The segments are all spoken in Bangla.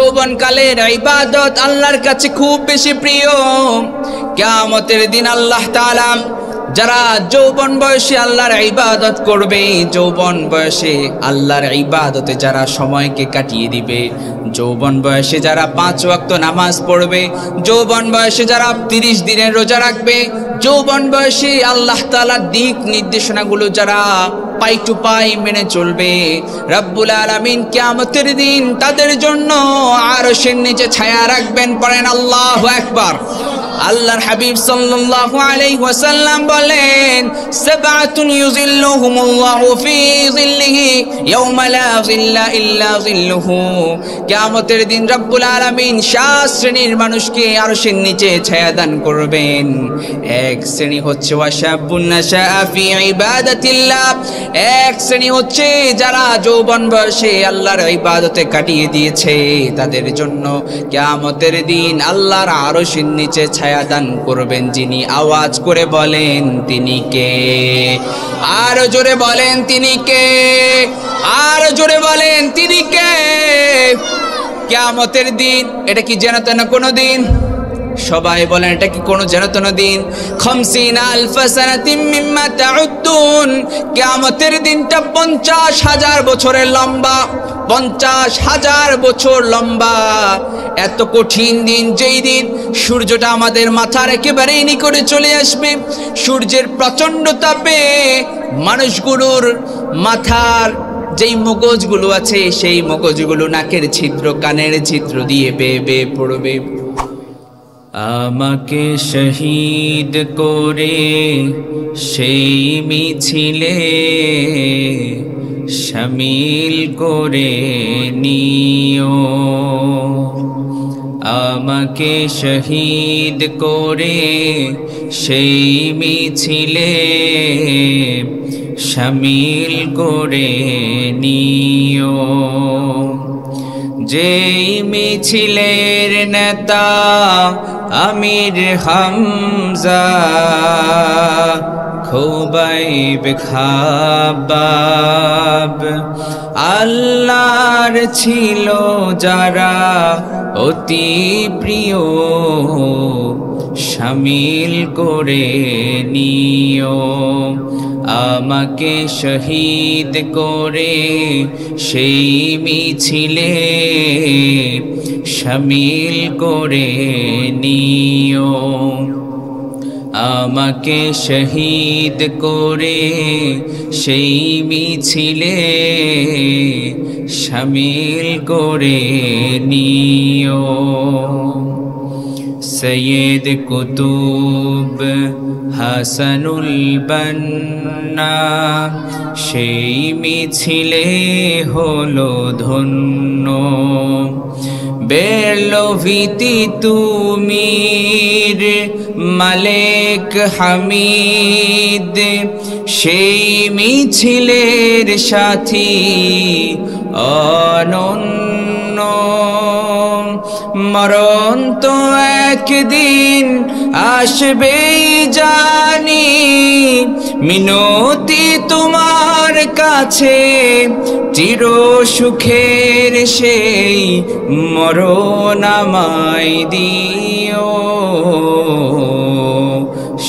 যৌবনকালের ইবাদত আল্লাহর কাছে খুব বেশি প্রিয়। কিয়ামতের দিন আল্লাহ তাআলা যারা যৌবন বয়সে আল্লাহর ইবাদত করবে, যৌবন বয়সে আল্লাহর ইবাদতে যারা সময়কে কাটিয়ে দিবে, যৌবন বয়সে যারা 5 ওয়াক্ত নামাজ পড়বে, যৌবন বয়সে যারা 30 দিনের রোজা রাখবে, যৌবন বয়সে আল্লাহ তাআলার দিক নির্দেশনাগুলো যারা পাই টু পাই মেনে চলবে, রব্বুল আলামিন কিয়ামতের দিন তাদের জন্য আরশের নিচে ছায়া রাখবেন। পড়েন আল্লাহু আকবার। আল্লাহর হাবিব সাল্লাল্লাহু আলাইহি ওয়াসাল্লাম বলেন, সাবআতুন ইউযিল্লুহুমুল্লাহু ফি যিল্লিহি ইয়াওমা লা যিল্লা ইল্লা যিল্লুহু। কিয়ামতের দিন রব্বুল আলামিন 7 শ্রেণীর মানুষকে আরশের নিচে ছায়া দান করবেন। এক শ্রেণী হচ্ছে ওয়াশাবুন নাশাআ ফি ইবাদাতিল্লাহ, এক শ্রেণী হচ্ছে যারা যৌবন বয়সে আল্লাহর ইবাদতে কাটিয়ে দিয়েছে, তাদের জন্য কিয়ামতের দিন আল্লাহর আরশের নিচে ছায়া দান করবেন যিনি। আওয়াজ করে বলেন তিনি কে? আরো জোরে বলেন তিনি কে? আরো জোরে বলেন তিনি কে? কিয়ামতের দিন এটা কি যেন তেন কোনো দিন? সবাই বলেন এটা কি কোনো যেন তেন দিন? 50,000 সানাতিম মিম্মা তাউদ্দুন। কিয়ামতের দিনটা 50,000 বছরের লম্বা, 50,000 বছর লম্বা। এত কঠিন দিন, যেই দিন সূর্যটা আমাদের মাথার একেবারেই নিকটে চলে আসবে। সূর্যের প্রচন্ড তাপে মানুষগুলোর মাথার যেই মগজগুলো আছে সেই মগজগুলো নাকের ছিদ্র, কানের ছিদ্র দিয়ে বেয়ে বেয়ে পড়বে। আমাকে শহীদ করে সেই মিছিলে শামিল করে নিও, আমাকে শহীদ করে সেই মিছিলে শামিল করে নিও। যেই মিছিলের নেতা আমির হামজা, খুবাইব খাবাব, আল্লাহর ছিল যারা অতি প্রিয়, শামিল করে নিও। আমাকে শহীদ করে সেই মিছিলে শামিল করে নিও, আমাকে শহীদ করে সেই মিছিলে শামিল করে নিও। সৈয়দ কুতুব হাসানুল বান্না সেই মিছিলে হলো ধন্য। বেরলভিতি তুমির মালেক হামিদ সেই মিছিলের সাথী অনন্য। মরণ তো একদিন আসবেই জানি, মিনতি তোমার কাছে চির সুখের সেই মরণ আমায় দিও।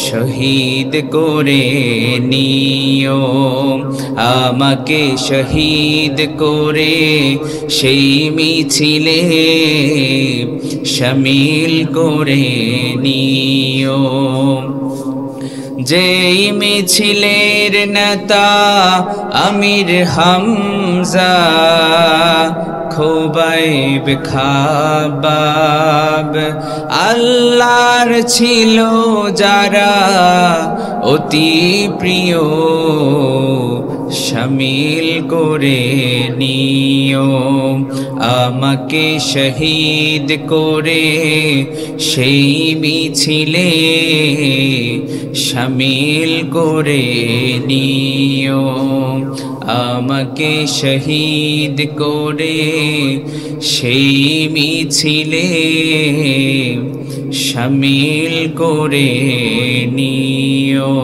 শহীদ করে নিও, আমাকে শহীদ করে সেই মিছিলে শামিল করে নিও। যেই মিছিলের নেতা আমির হামজা, খুবাইব খাবাব, আল্লাহর ছিল যারা অতি প্রিয়, শামিল করে নিও। আমাকে শহীদ করে সেই মিছিলে শামিল করে নিও। আমাকে শহীদ করে সেই মিছিলে শামিল করে নিও।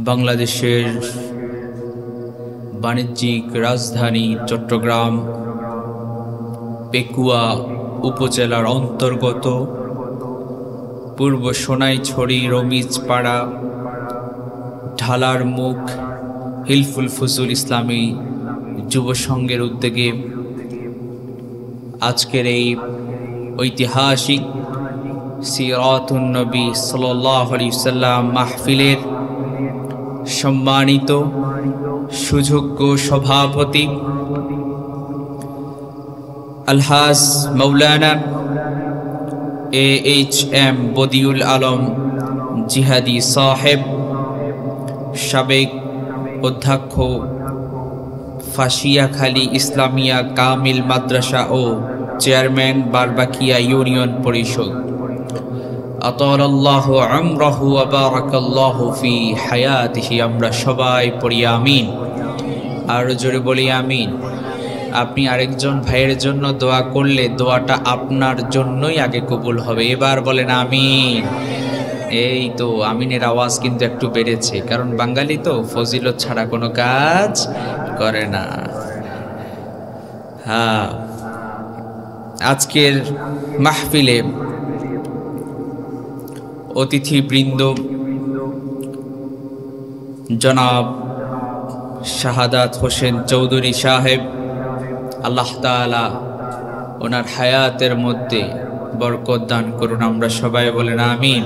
বাংলাদেশের বাণিজ্যিক রাজধানী চট্টগ্রাম পেকুয়া উপজেলার অন্তর্গত পূর্ব সোনাইছড়ি রমিজপাড়া ঢালার মুখ হিলফুল ফুজুল ইসলামী যুব সংঘের উদ্যোগে আজকের এই ঐতিহাসিক সিরাতুন নবী সাল্লাল্লাহু আলাইহি ওয়াসাল্লাম মাহফিলের সম্মানিত সুযোগ্য সভাপতি আলহাজ মাওলানা AHM বদিউল আলম জিহাদি সাহেব, সাবেক অধ্যক্ষ ফাশিয়াখালী ইসলামিয়া কামিল মাদ্রাসা ও চেয়ারম্যান বারবাকিয়া ইউনিয়ন পরিষদ, আতালাল্লাহু আমরাহু ওয়া বারাকাল্লাহু ফি হায়াতিহি। আমরা সবাই পড়ি আমিন। আর জোরে বলি আমিন। আপনি আরেকজন ভাইয়ের জন্য দোয়া করলে দোয়াটা আপনার জন্যই আগে কবুল হবে। এবার বলেন আমিন। এই তো আমিনের আওয়াজ কিন্তু একটু বেড়েছে, কারণ বাঙালি তো ফজিলত ছাড়া কোনো কাজ করে না। হ্যাঁ, আজকের মাহফিলে অতিথিবৃন্দ জনাব শাহাদাত হোসেন চৌধুরী সাহেব, আল্লাহ তাআলা ওনার হায়াতের মধ্যে বরকত দান করুন। আমরা সবাই বলেন আমিন।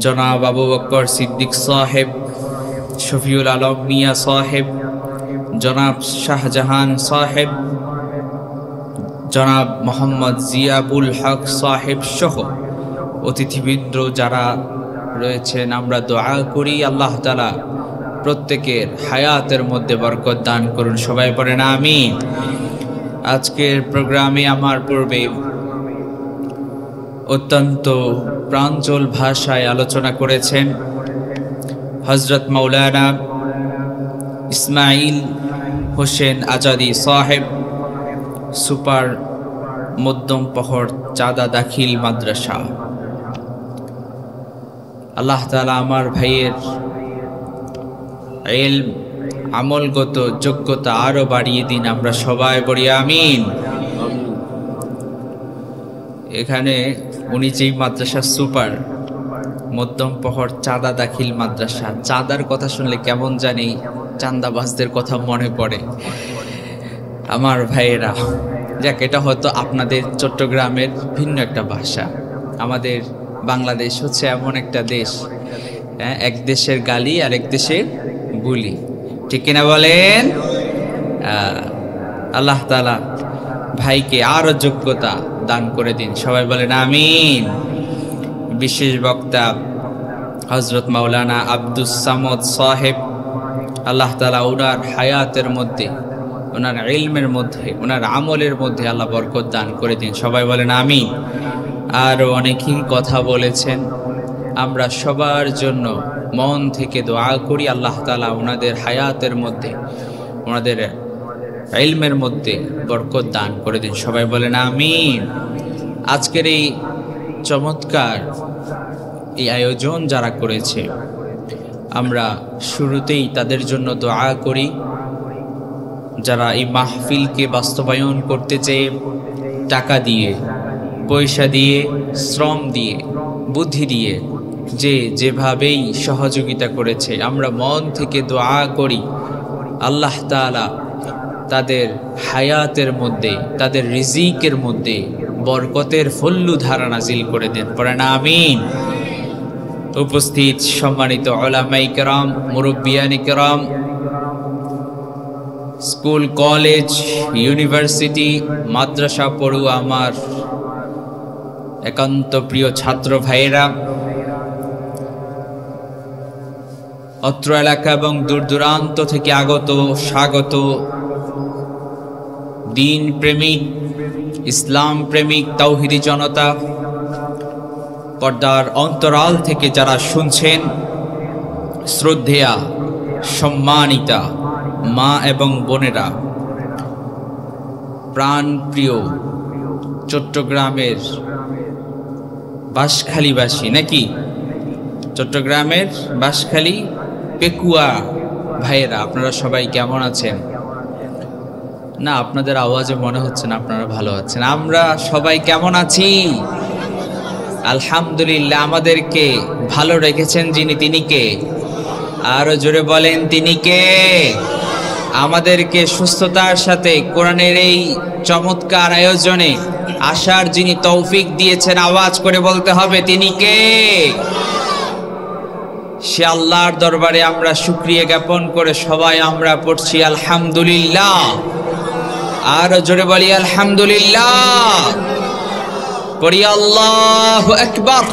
জনাব আবু বকর সিদ্দিক সাহেব, শফিউল আলম মিয়া সাহেব, জনাব শাহজাহান সাহেব, জনাব মোহাম্মদ জিয়াবুল হক সাহেব সহ অতিথিবৃন্দ যারা রয়েছেন, আমরা দোয়া করি আল্লাহ তাআলা প্রত্যেকের হায়াতের মধ্যে বরকত দান করুন। সবাই পড়েন আমিন। আজকের প্রোগ্রামে আমার পূর্বে অত্যন্ত প্রাঞ্জল ভাষায় আলোচনা করেছেন হযরত মাওলানা ইসমাইল হোসেন আজাদি সাহেব, সুপার মধ্যম পহর চাঁদা দাখিল মাদ্রাসা। আল্লাহ তাআলা আমার ভাইয়ের ইলম আমলগত যোগ্যতা আরো বাড়িয়ে দিন। আমরা সবাই বলি আমিন। এখানে উনি যেই মাদ্রাসা সুপার মধ্যম পহর চাঁদা দাখিল মাদ্রাসা, চাঁদার কথা শুনলে কেমন জানি চাঁদাবাজদের কথা মনে পড়ে আমার ভাইয়েরা। যাক, এটা হয়তো আপনাদের চট্টগ্রামের ভিন্ন একটা ভাষা। আমাদের বাংলাদেশ হচ্ছে এমন একটা দেশ, এক দেশের গালি আর এক দেশের বুলি, ঠিক কিনা বলেন? আল্লাহ তাআলা ভাইকে আরো যোগ্যতা দান করে দিন। সবাই বলেন আমিন। বিশেষ বক্তা হযরত মাওলানা আব্দুস সামদ সাহেব, আল্লাহ তাআলা ওনার হায়াতের মধ্যে, ওনার ইলমের মধ্যে, ওনার আমলের মধ্যে আল্লাহ বরকত দান করে দিন। সবাই বলেন আমিন। আরও অনেকেই কথা বলেছেন, আমরা সবার জন্য মন থেকে দোয়া করি আল্লাহ তাআলা ওনাদের হায়াতের মধ্যে, ওনাদের ইলমের মধ্যে বরকত দান করে দিন। সবাই বলেন আমিন। আজকের এই চমৎকার এই আয়োজন যারা করেছে, আমরা শুরুতেই তাদের জন্য দোয়া করি। যারা এই মাহফিলকে বাস্তবায়ন করতে চেয়ে টাকা দিয়ে, পয়সা দিয়ে, শ্রম দিয়ে, বুদ্ধি দিয়ে যে যেভাবেই সহযোগিতা করেছে, আমরা মন থেকে দোয়া করি আল্লাহ তাআলা তাদের হায়াতের মধ্যে, তাদের রিজিকের মধ্যে বরকতের ফল্লু ধারা নাজিল করে দেন। পড়েন আমিন। উপস্থিত সম্মানিত উলামায়ে কেরাম, মুরব্বিয়ানে কেরাম, স্কুল, কলেজ, ইউনিভার্সিটি, মাদ্রাসা পড়ুয়া আমার একান্ত প্রিয় ছাত্র ভাইয়েরা, অত্র এলাকা এবং দূর দূরান্ত থেকে আগত স্বাগত দিন প্রেমিক, ইসলাম প্রেমিক, তাওহীদি জনতা, পর্দার অন্তরাল থেকে যারা শুনছেন, শ্রদ্ধেয়া সম্মানিতা মা এবং বোনেরা, প্রাণ প্রিয় চট্টগ্রামের বাঁশখালীবাসী নাকি চট্টগ্রামের বাঁশখালী পেকুয়া ভাইয়েরা, আপনারা সবাই কেমন আছেন? না, আপনাদের আওয়াজে মনে হচ্ছে না আপনারা ভালো আছেন। আমরা সবাই কেমন আছি? আলহামদুলিল্লাহ। আমাদেরকে ভালো রেখেছেন যিনি, তিনি কে? আরো জোরে বলেন, তিনি কে? আমাদেরকে সুস্থতার সাথে কোরআনের এই চমৎকার আয়োজনে আসার যিনি তৌফিক দিয়েছেন, আওয়াজ করে বলতে হবে তিনি কে? সে আল্লাহর দরবারে আমরা শুকরিয়া জ্ঞাপন করে সবাই আমরা পড়ছি আলহামদুলিল্লাহ। আরো জোরে বলি আলহামদুলিল্লাহ। পড়ি আল্লাহু আকবার।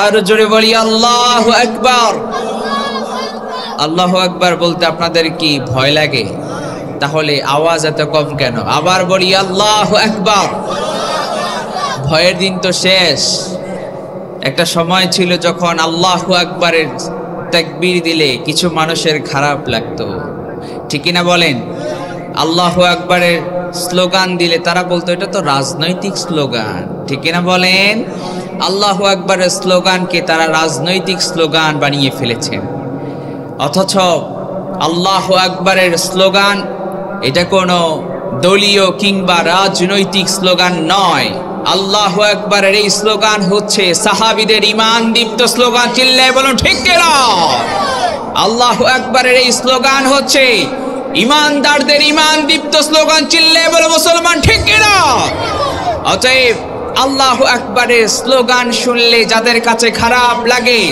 আরো জোরে বলি আল্লাহু আকবার। আল্লাহু আকবার বলতে আপনাদের কি ভয় লাগে? তাহলে আওয়াজ এত কম কেন? আবার বলি আল্লাহু আকবার। ভয়ের দিন তো শেষ। একটা সময় ছিল যখন আল্লাহু আকবারের তাকবীর দিলে কিছু মানুষের খারাপ লাগতো, ঠিক কিনা বলেন? আল্লাহু আকবারের স্লোগান দিলে তারা বলতো এটা তো রাজনৈতিক স্লোগান, ঠিক কিনা বলেন? আল্লাহু আকবারের স্লোগানকে তারা রাজনৈতিক স্লোগান বানিয়ে ফেলেছেন। অথচ আল্লাহু আকবারের স্লোগান এটা কোনো দলীয় কিংবা রাজনৈতিক স্লোগান নয়। আল্লাহু আকবারের এই স্লোগান হচ্ছে সাহাবীদের ঈমান দীপ্ত স্লোগান। চিল্লায়ে বলুন ঠিক কিনা? আল্লাহু আকবারের এই স্লোগান হচ্ছে ঈমানদারদের ঈমান দীপ্ত স্লোগান। চিল্লায়ে বলো মুসলমান ঠিক কিনা? অতএব আল্লাহু আকবারের স্লোগান শুনলে যাদের কাছে খারাপ লাগে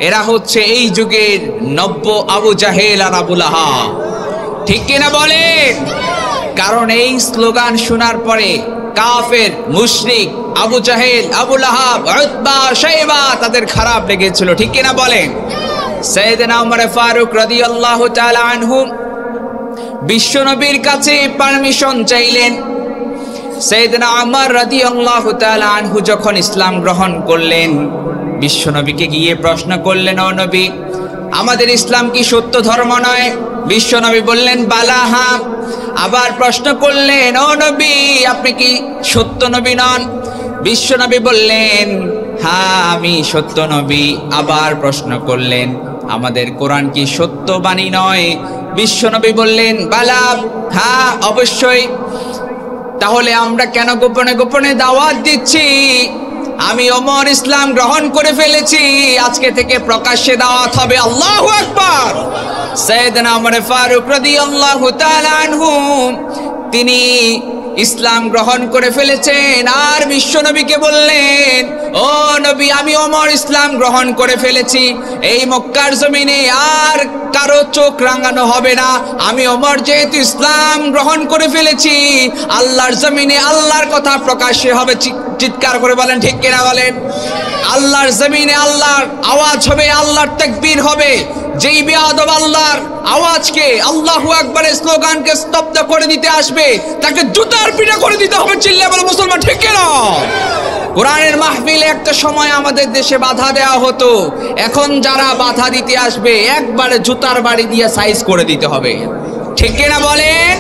এরা হচ্ছে এই যুগের নব্য আবু জাহেল আর আবু লাহাব, ঠিক কিনা বলেন? কারণ এই স্লোগান শোনার পরে কাফের মুশরিক আবু জাহেল, আবু লাহাব, উতবা, শাইবা তাদের খারাপ লেগেছিল, ঠিক কিনা বলেন? সাইয়েদনা ওমর ফারুক রাদিয়াল্লাহু তাআলা আনহু বিশ্বনবীর কাছে পারমিশন চাইলেন। সাইয়েদনা ওমর রাদিয়াল্লাহু তাআলা আনহু যখন ইসলাম গ্রহণ করলেন, বিশ্বনবীকে গিয়ে প্রশ্ন করলেন, ও নবী, আমাদের ইসলাম কি সত্য ধর্ম নয়? বিশ্বনবী বললেন, বালা, হ্যাঁ। আবার প্রশ্ন করলেন, ও নবী, আপনি কি সত্য নবী নন? বিশ্বনবী বললেন, হ্যাঁ, আমি সত্য নবী। আবার প্রশ্ন করলেন, আমাদের কোরআন কি সত্য বাণী নয়? বিশ্বনবী বললেন, বালা, হ্যাঁ, অবশ্যই। তাহলে আমরা কেন গোপনে গোপনে দাওয়াত দিচ্ছি? আমি ওমর ইসলাম গ্রহণ করে ফেলেছি, আজকে থেকে প্রকাশ্যে দাওয়াত হবে। আল্লাহু আকবার। সাইয়েদনা ওমর ফারুক রাদিয়াল্লাহু তাআলা আনহু তিনি ইসলাম গ্রহণ করে ফেলেছেন আর বিশ্বনবীকে বললেন, ও নবী, আমি ওমর ইসলাম গ্রহণ করে ফেলেছি, এই মক্কার জমিনে আর কারো চোখ রাঙানো হবে না। আমি ওমর যেহেতু ইসলাম গ্রহণ করে ফেলেছি, আল্লাহর জমিনে আল্লাহর কথা প্রকাশ্যে হবে। চিৎকার করে বলেন ঠিক কিনা বলেন? আল্লাহর জমিনে আল্লাহর আওয়াজ হবে, আল্লাহর তাকবীর হবে। যেই বেয়াদব আল্লাহর আওয়াজকে, আল্লাহু আকবারের স্লোগানকে স্তব্ধ করে দিতে আসবে, তাকে জুতার পিটা করে দিতে হবে। চিল্লায়ে বলো মুসলমান ঠিক কিনা? কোরআনের মাহফিলে একটা সময় আমাদের দেশে বাধা দেওয়া হতো, এখন যারা বাধা দিতে আসবে একবারে জুতার বাড়ি দিয়ে সাইজ করে দিতে হবে, ঠিক কিনা বলেন?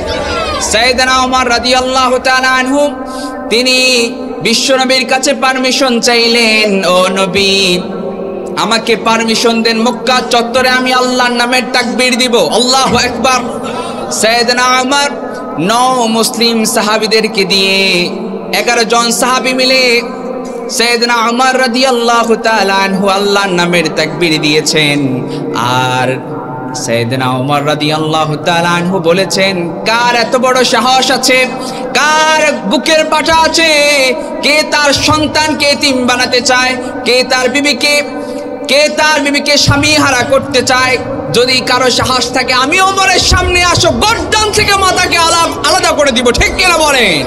সাইয়েদনা ওমর রাদিয়াল্লাহু তাআলা আনহু তিনি বিশ্বনবীর কাছে পারমিশন চাইলেন, ও নবী, আমাকে পারমিশন দেন, মক্কা চত্বরে আমি আল্লাহর নামের তাকবীর দিব। আল্লাহু আকবার। সাইয়েদনা ওমর 9 মুসলিম সাহাবীদেরকে দিয়ে 11 জন সাহাবী মিলে সাইয়েদনা ওমর রাদিয়াল্লাহু তাআলা আনহু আল্লাহর নামের তাকবীর দিয়েছেন। আর সাইয়েদনা ওমর রাদিয়াল্লাহু তাআলা আনহু বলেছেন, কার এত বড় সাহস আছে, কার বুকের পাটা আছে, কে তার সন্তানকে এতিম বানাতে চায়, কে তার বিবিকে স্বামী হারা করতে চায়? যদি কারো সাহস থাকে আমি ওমরের সামনে আসো, গর্দান থেকে মাথাকে আলাদা করে দিব, ঠিক কিনা বলেন?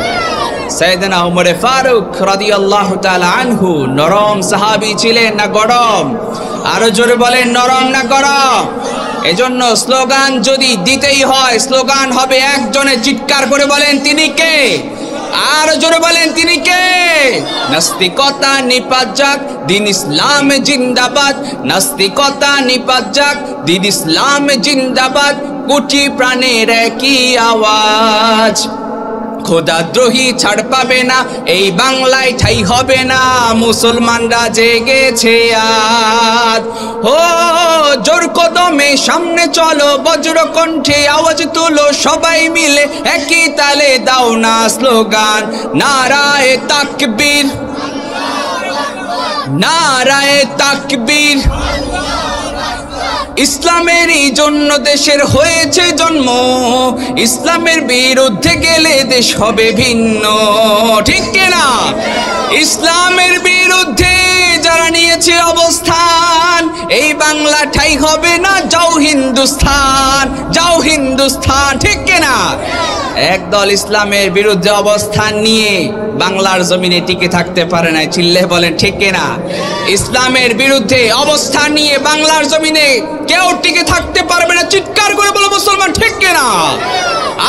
সাইয়েদনা ওমর ফারুক রাদিয়াল্লাহু তাআলা আনহু নরম সাহাবী ছিলেন না গরম? আরো জোরে বলেন, নরম না গরম? এজন্য স্লোগান যদি দিতেই হয়, স্লোগান হবে একজনে। চিৎকার করে বলেন তিনি কে? আর জোরে বলেন তিনি কে? নাস্তিকতা নিপাত যাক, দিন ইসলাম জিন্দাবাদ। নাস্তিকতা নিপাত যাক, দিন ইসলাম জিন্দাবাদ। কোটি প্রাণের একই আওয়াজ, খোদাদ্রোহী ছাড় পাবে না, এই বাংলায় ঠাই হবে না, মুসলমানরা জেগেছে আজ। ও জোর কদমে সামনে চলো, বজ্র কণ্ঠে আওয়াজ তুলো, সবাই মিলে একই তালে দাও না স্লোগান, নারায়ে তাকবীর, নারায়ে তাকবীর। ইসলামেরই জন্য দেশের হয়েছে জন্ম, ইসলামের বিরুদ্ধে গেলে দেশ হবে ভিন্ন, ঠিক কিনা? ইসলামের বিরুদ্ধে যারা নিয়েছে অবস্থান, এই বাংলা ঠাই হবে না, যাও হিন্দুস্তান, যাও হিন্দুস্তান, ঠিক কিনা? একদল ইসলামের বিরুদ্ধে অবস্থান নিয়ে বাংলার জমিনে টিকে থাকতে পারে না, চিল্লে বলেন ঠিক কিনা? ইসলামের বিরুদ্ধে অবস্থান নিয়ে বাংলার জমিনে কেউ টিকে থাকতে পারবে না, চিৎকার করে বলো মুসলমান, ঠিক কিনা?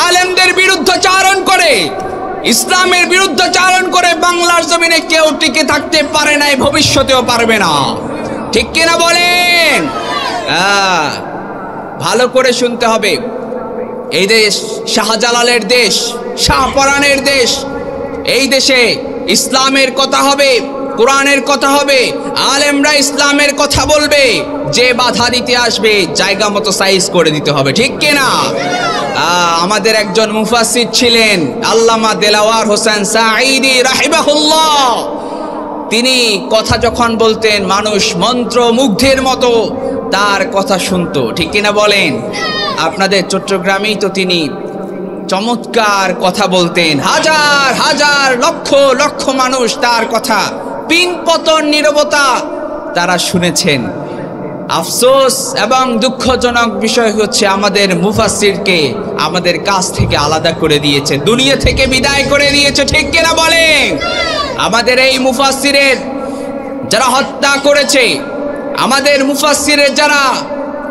আলেমদের বিরুদ্ধাচারণ করে, ইসলামের বিরুদ্ধাচারণ করে বাংলার জমিনে কেউ টিকে থাকতে পারে না, ভবিষ্যতেও পারবে না, ঠিক কিনা বলেন? ভালো করে শুনতে হবে। এই দেশ শাহজালালের দেশ, শাহপরানের দেশ। এই দেশে ইসলামের কথা হবে, কোরআনের কথা হবে, আলেমরা ইসলামের কথা বলবে, যে বাধা দিতে আসবে জায়গা মতো সাইজ করে দিতে হবে, ঠিক কিনা? আমাদের একজন মুফাসসির ছিলেন আল্লামা দেলাওয়ার হোসেন সাঈদী রাহিমাহুল্লাহ। তিনি কথা যখন বলতেন মানুষ মন্ত্রমুগ্ধের মতো তার কথা শুনতো, ঠিক কিনা বলেন? আপনাদের চট্টগ্রামেই তো তিনি চমৎকার কথা বলতেন, হাজার হাজার লক্ষ লক্ষ মানুষ তার কথা পিন পতন নীরবতা তারা শুনেছেন। আফসোস এবং দুঃখজনক বিষয় হচ্ছে আমাদের মুফাসসিরকে আমাদের কাছ থেকে আলাদা করে দিয়েছে, দুনিয়া থেকে বিদায় করে দিয়েছে, ঠিক কিনা বলেন? আমাদের এই মুফাসসিরের যারা হত্যা করেছে, আমাদের মুফাসসিরের যারা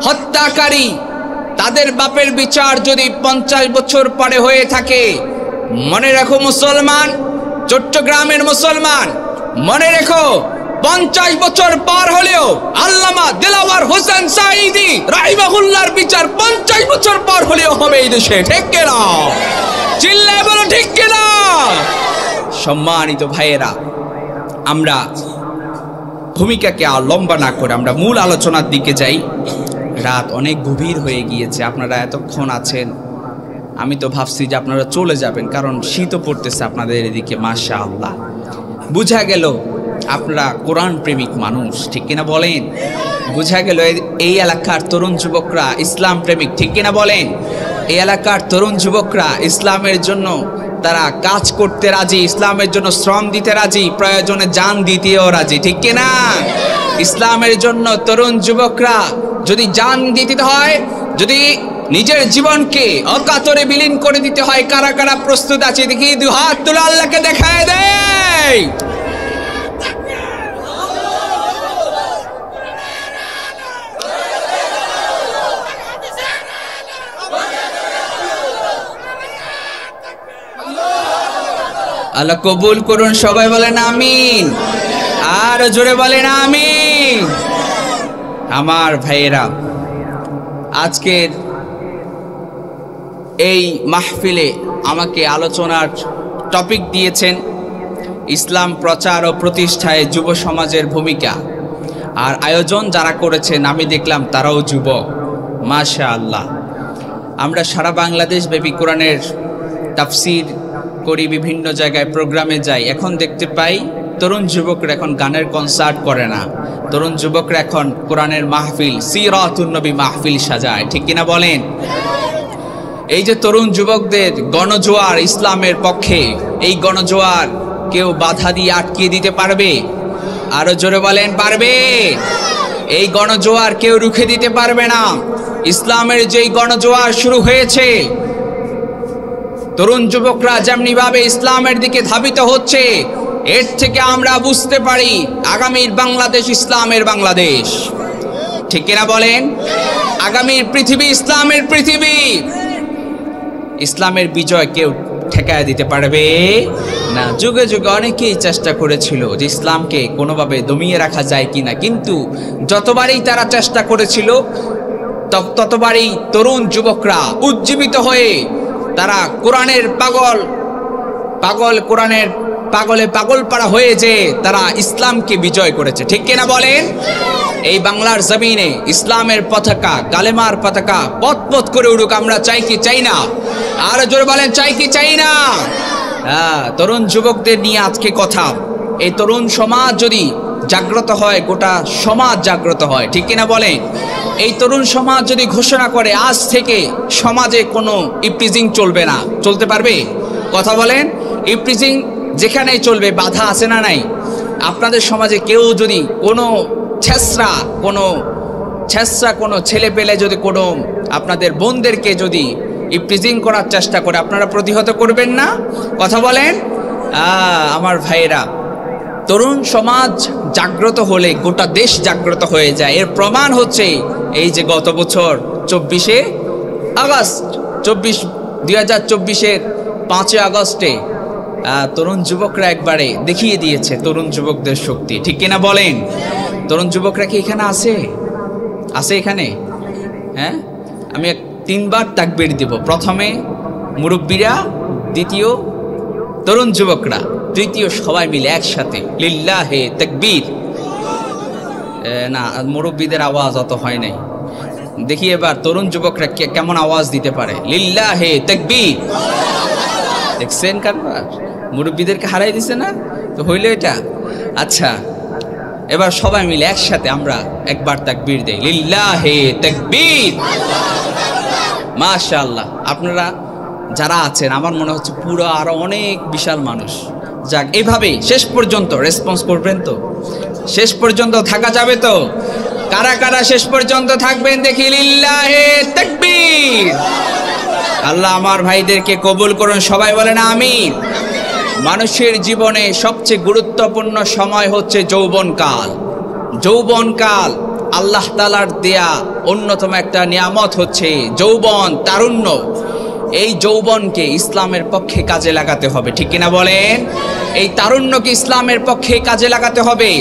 হত্যাকারী, তাদের বাপের বিচার যদি 50 বছর পরে হয়ে থাকে, মনে রাখো মুসলমান, চট্টগ্রামের মুসলমান, মনে রেখো 50 বছর পার হলেও আল্লামা দেলাওয়ার হোসেন সাঈদী রাহিমাহুল্লাহর বিচার 50 বছর পার হলেও হবে এই দেশে, ঠিক কিনা? চিল্লায় বলো ঠিক কিনা? সম্মানিত ভাইয়েরা, আমরা ভূমিকাকে আর লম্বা না করে আমরা মূল আলোচনার দিকে যাই। রাত অনেক গভীর হয়ে গিয়েছে, আপনারা এতক্ষণ আছেন, আমি তো ভাবছি যে আপনারা চলে যাবেন, কারণ শীতও পড়তেছে আপনাদের এদিকে। মাশাআল্লাহ, বুঝা গেল আপনারা কোরআন প্রেমিক মানুষ, ঠিক কিনা বলেন? বুঝা গেল এই এলাকার তরুণ যুবকরা ইসলাম প্রেমিক, ঠিক কিনা বলেন? এই এলাকার তরুণ যুবকরা ইসলামের জন্য তারা কাজ করতে রাজি, ইসলামের জন্য শ্রম দিতে রাজি, প্রয়োজনে জান দিতেও রাজি, ঠিক কিনা? ইসলামের জন্য তরুণ যুবকরা যদি জান দিতে হয়, যদি নিজের জীবনকে অকাতরে বিলীন করে দিতে হয়, কারা কারা প্রস্তুত আছে দেখি দুই হাত তুলে আল্লাহকে দেখায় দেয়। আল্লাহ কবুল করুন, সবাই বলেন আমিন, আর জোরে বলেন আমিন। আমার ভাইয়েরা, আজকের এই মাহফিলে আমাকে আলোচনার টপিক দিয়েছেন ইসলাম প্রচার ও প্রতিষ্ঠায় যুব সমাজের ভূমিকা, আর আয়োজন যারা করেছেন আমি দেখলাম তারাও যুবক। মাশাআল্লাহ, আমরা সারা বাংলাদেশ ব্যাপী কোরআনের তাফসির করি, বিভিন্ন জায়গায় প্রোগ্রামে যাই, এখন দেখতে পাই তরুণ যুবকরা এখন গানের কনসার্ট করে না, তরুণ যুবকরা এখন কোরআনের মাহফিল, সিরাতুন নবী মাহফিল সাজায়, ঠিক কিনা বলেন? এই যে তরুণ যুবকদের গণজোয়ার ইসলামের পক্ষে, এই গণজোয়ার কেউ বাধা দিয়ে আটকিয়ে দিতে পারবে? আরো জোরে বলেন, পারবে? এই গণজোয়ার কেউ রুখে দিতে পারবে না। ইসলামের যেই গণজোয়ার শুরু হয়েছে, তরুণ যুবকরা যেমনি ভাবে ইসলামের দিকে ধাবিত হচ্ছে, এর থেকে আমরা বুঝতে পারি আগামীর বাংলাদেশ ইসলামের বাংলাদেশ, ঠিক কিনা বলেন? আগামীর পৃথিবী ইসলামের পৃথিবী। ইসলামের বিজয় কেউ ঠেকায় দিতে পারবে না। যুগে যুগে অনেকেই চেষ্টা করেছিল যে ইসলামকে কোনোভাবে দমিয়ে রাখা যায় কিনা, কিন্তু যতবারই তারা চেষ্টা করেছিল ততবারই তরুণ যুবকরা উজ্জীবিত হয়ে তারা কোরআনের পাগল পাগল কোরআনের পাগলে পাগলপাড়া হয়ে যে তারা ইসলামকে বিজয় করেছে, ঠিক কিনা বলেন? এই বাংলার জমিনে ইসলামের পতাকা, কালেমার পতাকা পথ করে উড়ুক, আমরা চাই কি চাই না? আর জোরে বলেন, চাই কি চাই না? তরুণ যুবকদের নিয়ে আজকে কথা। এই তরুণ সমাজ যদি জাগ্রত হয়, গোটা সমাজ জাগ্রত হয়, ঠিক কিনা বলেন? এই তরুণ সমাজ যদি ঘোষণা করে আজ থেকে সমাজে কোনো ইপটিজিং চলবে না, চলতে পারবে? কথা বলেন। ইপটিজিং যেখানেই চলবে, বাধা আছে না নাই? আপনাদের সমাজে কেউ যদি কোনো ছেঁচড়া কোনো ছেলে পেলে যদি কোনো আপনাদের বোনদেরকে যদি ইপটিজিং করার চেষ্টা করে, আপনারা প্রতিহত করবেন না? কথা বলেন। আমার ভাইয়েরা, তরুণ সমাজ জাগ্রত হলে গোটা দেশ জাগ্রত হয়ে যায়। এর প্রমাণ হচ্ছে এই যে গত বছর 24শে আগস্ট 2024-এর 5 আগস্টে তরুণ যুবকরা একবারে দেখিয়ে দিয়েছে তরুণ যুবকদের শক্তি, ঠিক কিনা বলেন? তরুণ যুবকরা কি এখানে আছে এখানে? হ্যাঁ, আমি 3বার তাকবীর দিব। প্রথমে মুরব্বীরা, দ্বিতীয় তরুণ যুবকরা, তৃতীয় সবাই মিলে একসাথে লিল্লাহে তাকবীর। না, মুরব্বীদের আওয়াজ অত হয় নাই, দেখি এবার তরুণ যুবকরা কেমন আওয়াজ দিতে পারে। লিল্লাহে তাকবীর। দেখছেন কারবার? মুরব্বীদেরকে হারাই দিছে না? তো হইল এটা। আচ্ছা, এবার সবাই মিলে একসাথে আমরা একবার তাকবীর দেই, লিল্লাহে তাকবীর। মাশাআল্লাহ। আপনারা যারা আছেন, আমার মনে হচ্ছে পুরো আরো অনেক বিশাল মানুষ। যাক, এইভাবে শেষ পর্যন্ত রেসপন্স করবেন তো? শেষ পর্যন্ত থাকা যাবে তো? কারা কারা শেষ পর্যন্ত থাকবেন দেখি? লিল্লাহে তাকবীর। আল্লাহ আমার ভাইদেরকে কবুল করুন, সবাই বলেন আমিন। মানুষের জীবনে সবচেয়ে গুরুত্বপূর্ণ সময় হচ্ছে যৌবনকাল। যৌবনকাল আল্লাহ তাআলার দেয়া অন্যতম একটা নিয়ামত হচ্ছে যৌবন, তারুণ্য। এই যৌবনকে ইসলামের পক্ষে কাজে লাগাতে হবে, ঠিক কিনা বলেন? এই তারুণ্যকে ইসলামের পক্ষে কাজে লাগাতে হবে।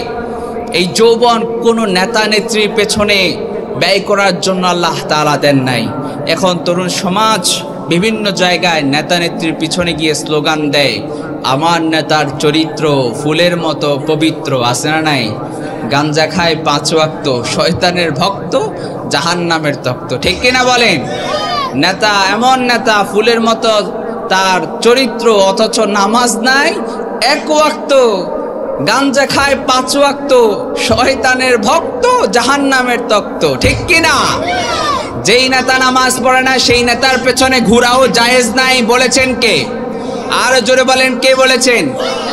এই যৌবন কোনো নেতা নেত্রীর পেছনে ব্যয় করার জন্য আল্লাহ তাআলা দেন নাই। এখন তরুণ সমাজ বিভিন্ন জায়গায় নেতা নেত্রীর পিছনে গিয়ে স্লোগান দেয়, আমার নেতার চরিত্র ফুলের মতো পবিত্র, আছে না নাই? গাঞ্জা খায় 5 ওয়াক্ত, শয়তানের ভক্ত, জাহান্নামের তক্ত, ঠিক কিনা বলেন? নেতা এমন নেতা ফুলের মতো তার চরিত্র, অথচ নামাজ নাই 1 ওয়াক্ত, গাঞ্জা খায় 5 ওয়াক্ত, শয়তানের ভক্ত, জাহান্নামের তক্ত, ঠিক কিনা? যেই নেতা নামাজ পড়ে না সেই নেতার পেছনে ঘোরাও জায়েজ নাই, বলেছেন কে? আর জোরে বলেন, কে বলেছেন?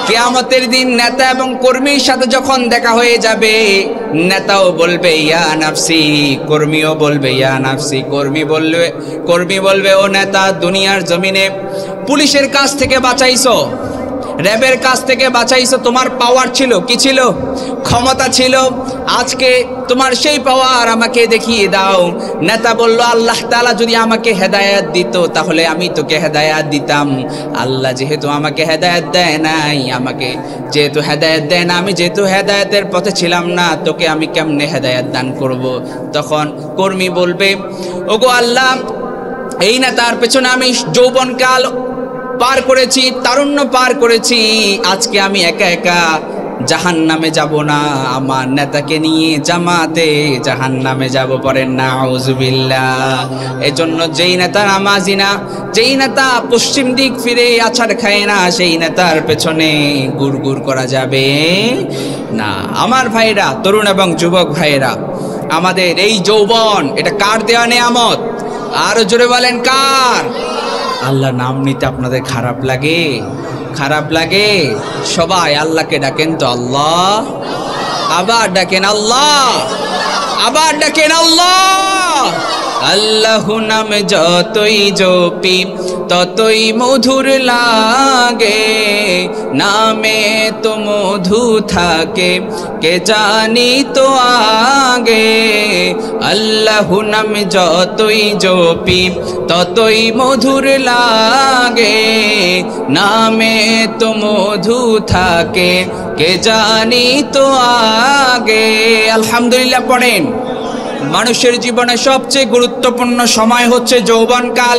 কিয়ামতের দিন নেতা এবং কর্মীর সাথে যখন দেখা হয়ে যাবে, নেতাও বলবে ইয়া নাফসি, কর্মীও বলবে ইয়া নাফসি। কর্মী বলবে ও নেতা, দুনিয়ার জমিনে পুলিশের কাছ থেকে বাঁচাইছো, র্যাবের কাছ থেকে বাঁচাইছো, তোমার পাওয়ার ছিল, কি ছিল? ক্ষমতা ছিল। আজকে তোমার সেই পাওয়ার আমাকে দেখিয়ে দাও। নেতা বলল, আল্লাহ তাআলা যদি আমাকে হেদায়েত দিত তাহলে আমি তোকে হেদায়েত দিতাম। আল্লাহ যেহেতু আমাকে হেদায়েত দেয় নাই, আমাকে যেহেতু হেদায়েত দেয় না, আমি যেহেতু হেদায়েতের পথে ছিলাম না, তোকে আমি কেমনে হেদায়েত দান করব? তখন কর্মী বলবে, ওগো আল্লাহ, এই নেতার পেছনে আমি যৌবনকাল পার করেছি, তারুণ্য পার করেছি, আজকে আমি একা একা জাহান্নামে যাব না, আমার নেতাকে নিয়ে জামাতে জাহান্নামে যাব। পড়েন নাউজুবিল্লাহ। এজন্য যেই নেতা নামাজি না, যেই নেতা পশ্চিম দিক ফিরে আছাড় খায় না, সেই নেতার পেছনে গুড়গুড় করা যাবে না। আমার ভাইরা, তরুণ এবং যুবক ভাইরা, আমাদের এই যৌবন, এটা কার দেওয়া নেয়ামত? আরো জোরে বলেন, কার? আল্লাহ নাম নিতে আপনাদের খারাপ লাগে? খারাপ লাগে? সবাই আল্লাহকে ডাকেন তো, আল্লাহ। আবার ডাকেন আল্লাহ, আবার ডাকেন আল্লাহ। আল্লাহ নাম যতই জপি ততই মধুর লাগে, নামে তো মধু থাকে কে জানি তো আগে। আল্লাহ নাম যতই জপি ততই মধুর লাগে, নামে তো মধু থাকে কে জানি তো আগে। আলহামদুলিল্লাহ পড়েন। মানুষের জীবনে সবচেয়ে গুরুত্বপূর্ণ সময় হচ্ছে যৌবনকাল।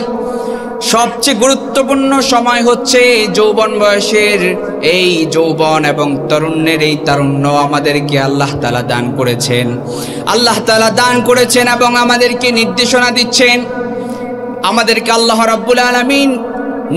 সবচেয়ে গুরুত্বপূর্ণ সময় হচ্ছে যৌবন বয়সের এই যৌবন এবং তরুণের এই তারুণ্য আমাদেরকে আল্লাহ তাআলা দান করেছেন। আল্লাহ তাআলা দান করেছেন এবং আমাদেরকে নির্দেশনা দিচ্ছেন। আমাদেরকে আল্লাহ রাব্বুল আলামিন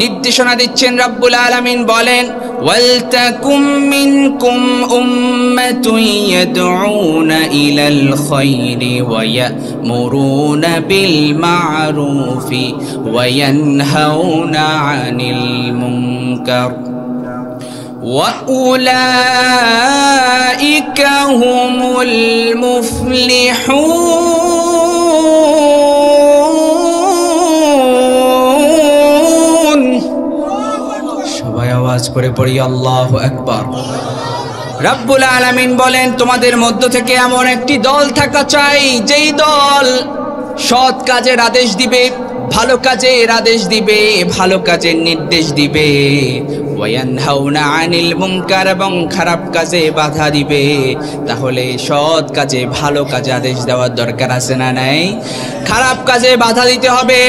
নির্দেশনা দিচ্ছেন। রাব্বুল আলামিন বলেন, ওয়ালতাকুম মিনকুম উম্মাতুন ইয়াদউনা ইলাল খায়রি ওয়া ইয়ামুরুনা বিল মা'রুফি ওয়া ইয়ানহাউনা আনিল মুনকার ওয়া উলাইকা হুমুল মুফলিহুন। সবাই আওয়াজ করে পড়ি আল্লাহু আকবার। রাব্বুল আলামিন বলেন, তোমাদের মধ্য থেকে এমন একটি দল থাকা চাই যেই দল সৎ কাজের আদেশ দিবে, ভালো কাজের আদেশ দিবে, ভালো কাজের নির্দেশ দিবে, ওয়ায়ানহাউনা আনিল মুনকার এবং খারাপ কাজে বাধা দিবে। তাহলে সৎ কাজে ভালো কাজে আদেশ দেওয়ার দরকার আছে না নাই? খারাপ কাজে বাধা দিতে হবে,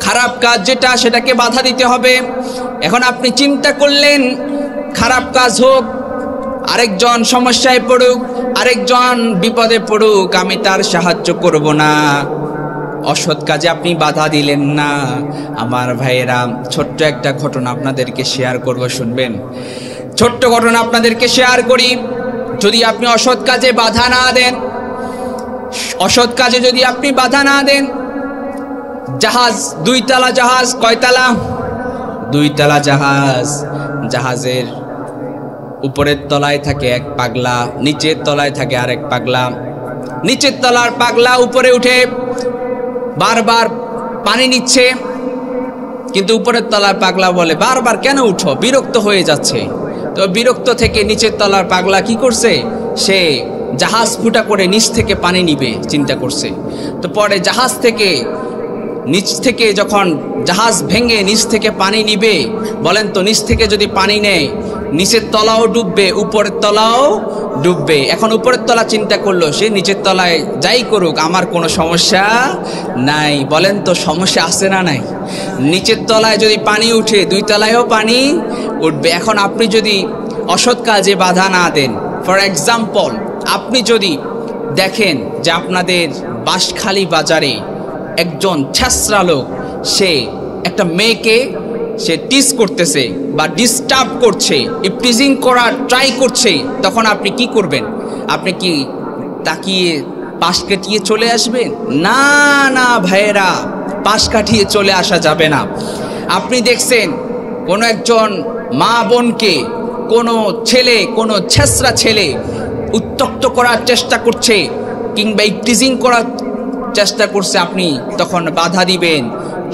খারাপ কাজ যেটা সেটাকে বাধা দিতে হবে। এখন আপনি চিন্তা করলেন খারাপ কাজ হোক, আরেকজন সমস্যায় পড়ুক, আরেকজন বিপদে পড়ুক, আমি তার সাহায্য করব না, অসৎ কাজে আপনি বাধা দিলেন না। আমার ভাইয়েরা, ছোট্ট একটা ঘটনা আপনাদেরকে শেয়ার করব, শুনবেন। ছোট্ট ঘটনা আপনাদেরকে শেয়ার করি। যদি আপনি অসৎ কাজে বাধা না দেন, অসৎ কাজে যদি আপনি বাধা না দেন, জাহাজ, দুইতলা জাহাজ, কয়তলা? দুইতলা জাহাজ। জাহাজের উপরের তলায় থাকে এক পাগলা, নিচের তলায় থাকে আরেক পাগলা। নিচের তলার পাগলা উপরে উঠে বারবার পানি নিচ্ছে, কিন্তু উপরের তলার পাগলা বলে, বারবার কেন উঠো, বিরক্ত হয়ে যাচ্ছে। তো বিরক্ত থেকে নিচের তলার পাগলা কি করছে, সে জাহাজ ফুটা করে নিচ থেকে পানি নিবে চিন্তা করছে। তো পরে জাহাজ থেকে নিচ থেকে যখন জাহাজ ভেঙে নিচ থেকে পানি নিবে, বলেন তো নিচ থেকে যদি পানি নেয়, নিচের তলাও ডুববে, উপরের তলাও ডুববে। এখন উপরের তলা চিন্তা করলো, সে নিচের তলায় যাই করুক আমার কোনো সমস্যা নাই। বলেন তো সমস্যা আছে না নাই? নিচের তলায় যদি পানি উঠে, দুই তলায়ও পানি উঠবে। এখন আপনি যদি অসৎ কাজে বাধা না দেন, ফর এক্সাম্পল আপনি যদি দেখেন যে আপনাদের বাঁশখালী বাজারে একজন ছেঁচড়া লোক, সে একটা মেয়েকে সে টিজ করতেছে বা ডিস্টার্ব করছে, ইপটিজিং করার ট্রাই করছে, তখন আপনি কি করবেন? আপনি কি তাকিয়ে পাশ কাটিয়ে চলে আসবেন? না না ভাইয়েরা, পাশ কাটিয়ে চলে আসা যাবে না। আপনি দেখছেন কোনো একজন মা বোনকে কোনো ছেলে, কোনো ছেঁচড়া ছেলে উত্ত্যক্ত করার চেষ্টা করছে কিংবা ইপটিজিং করার চেষ্টা করছে, আপনি তখন বাধা দিবেন,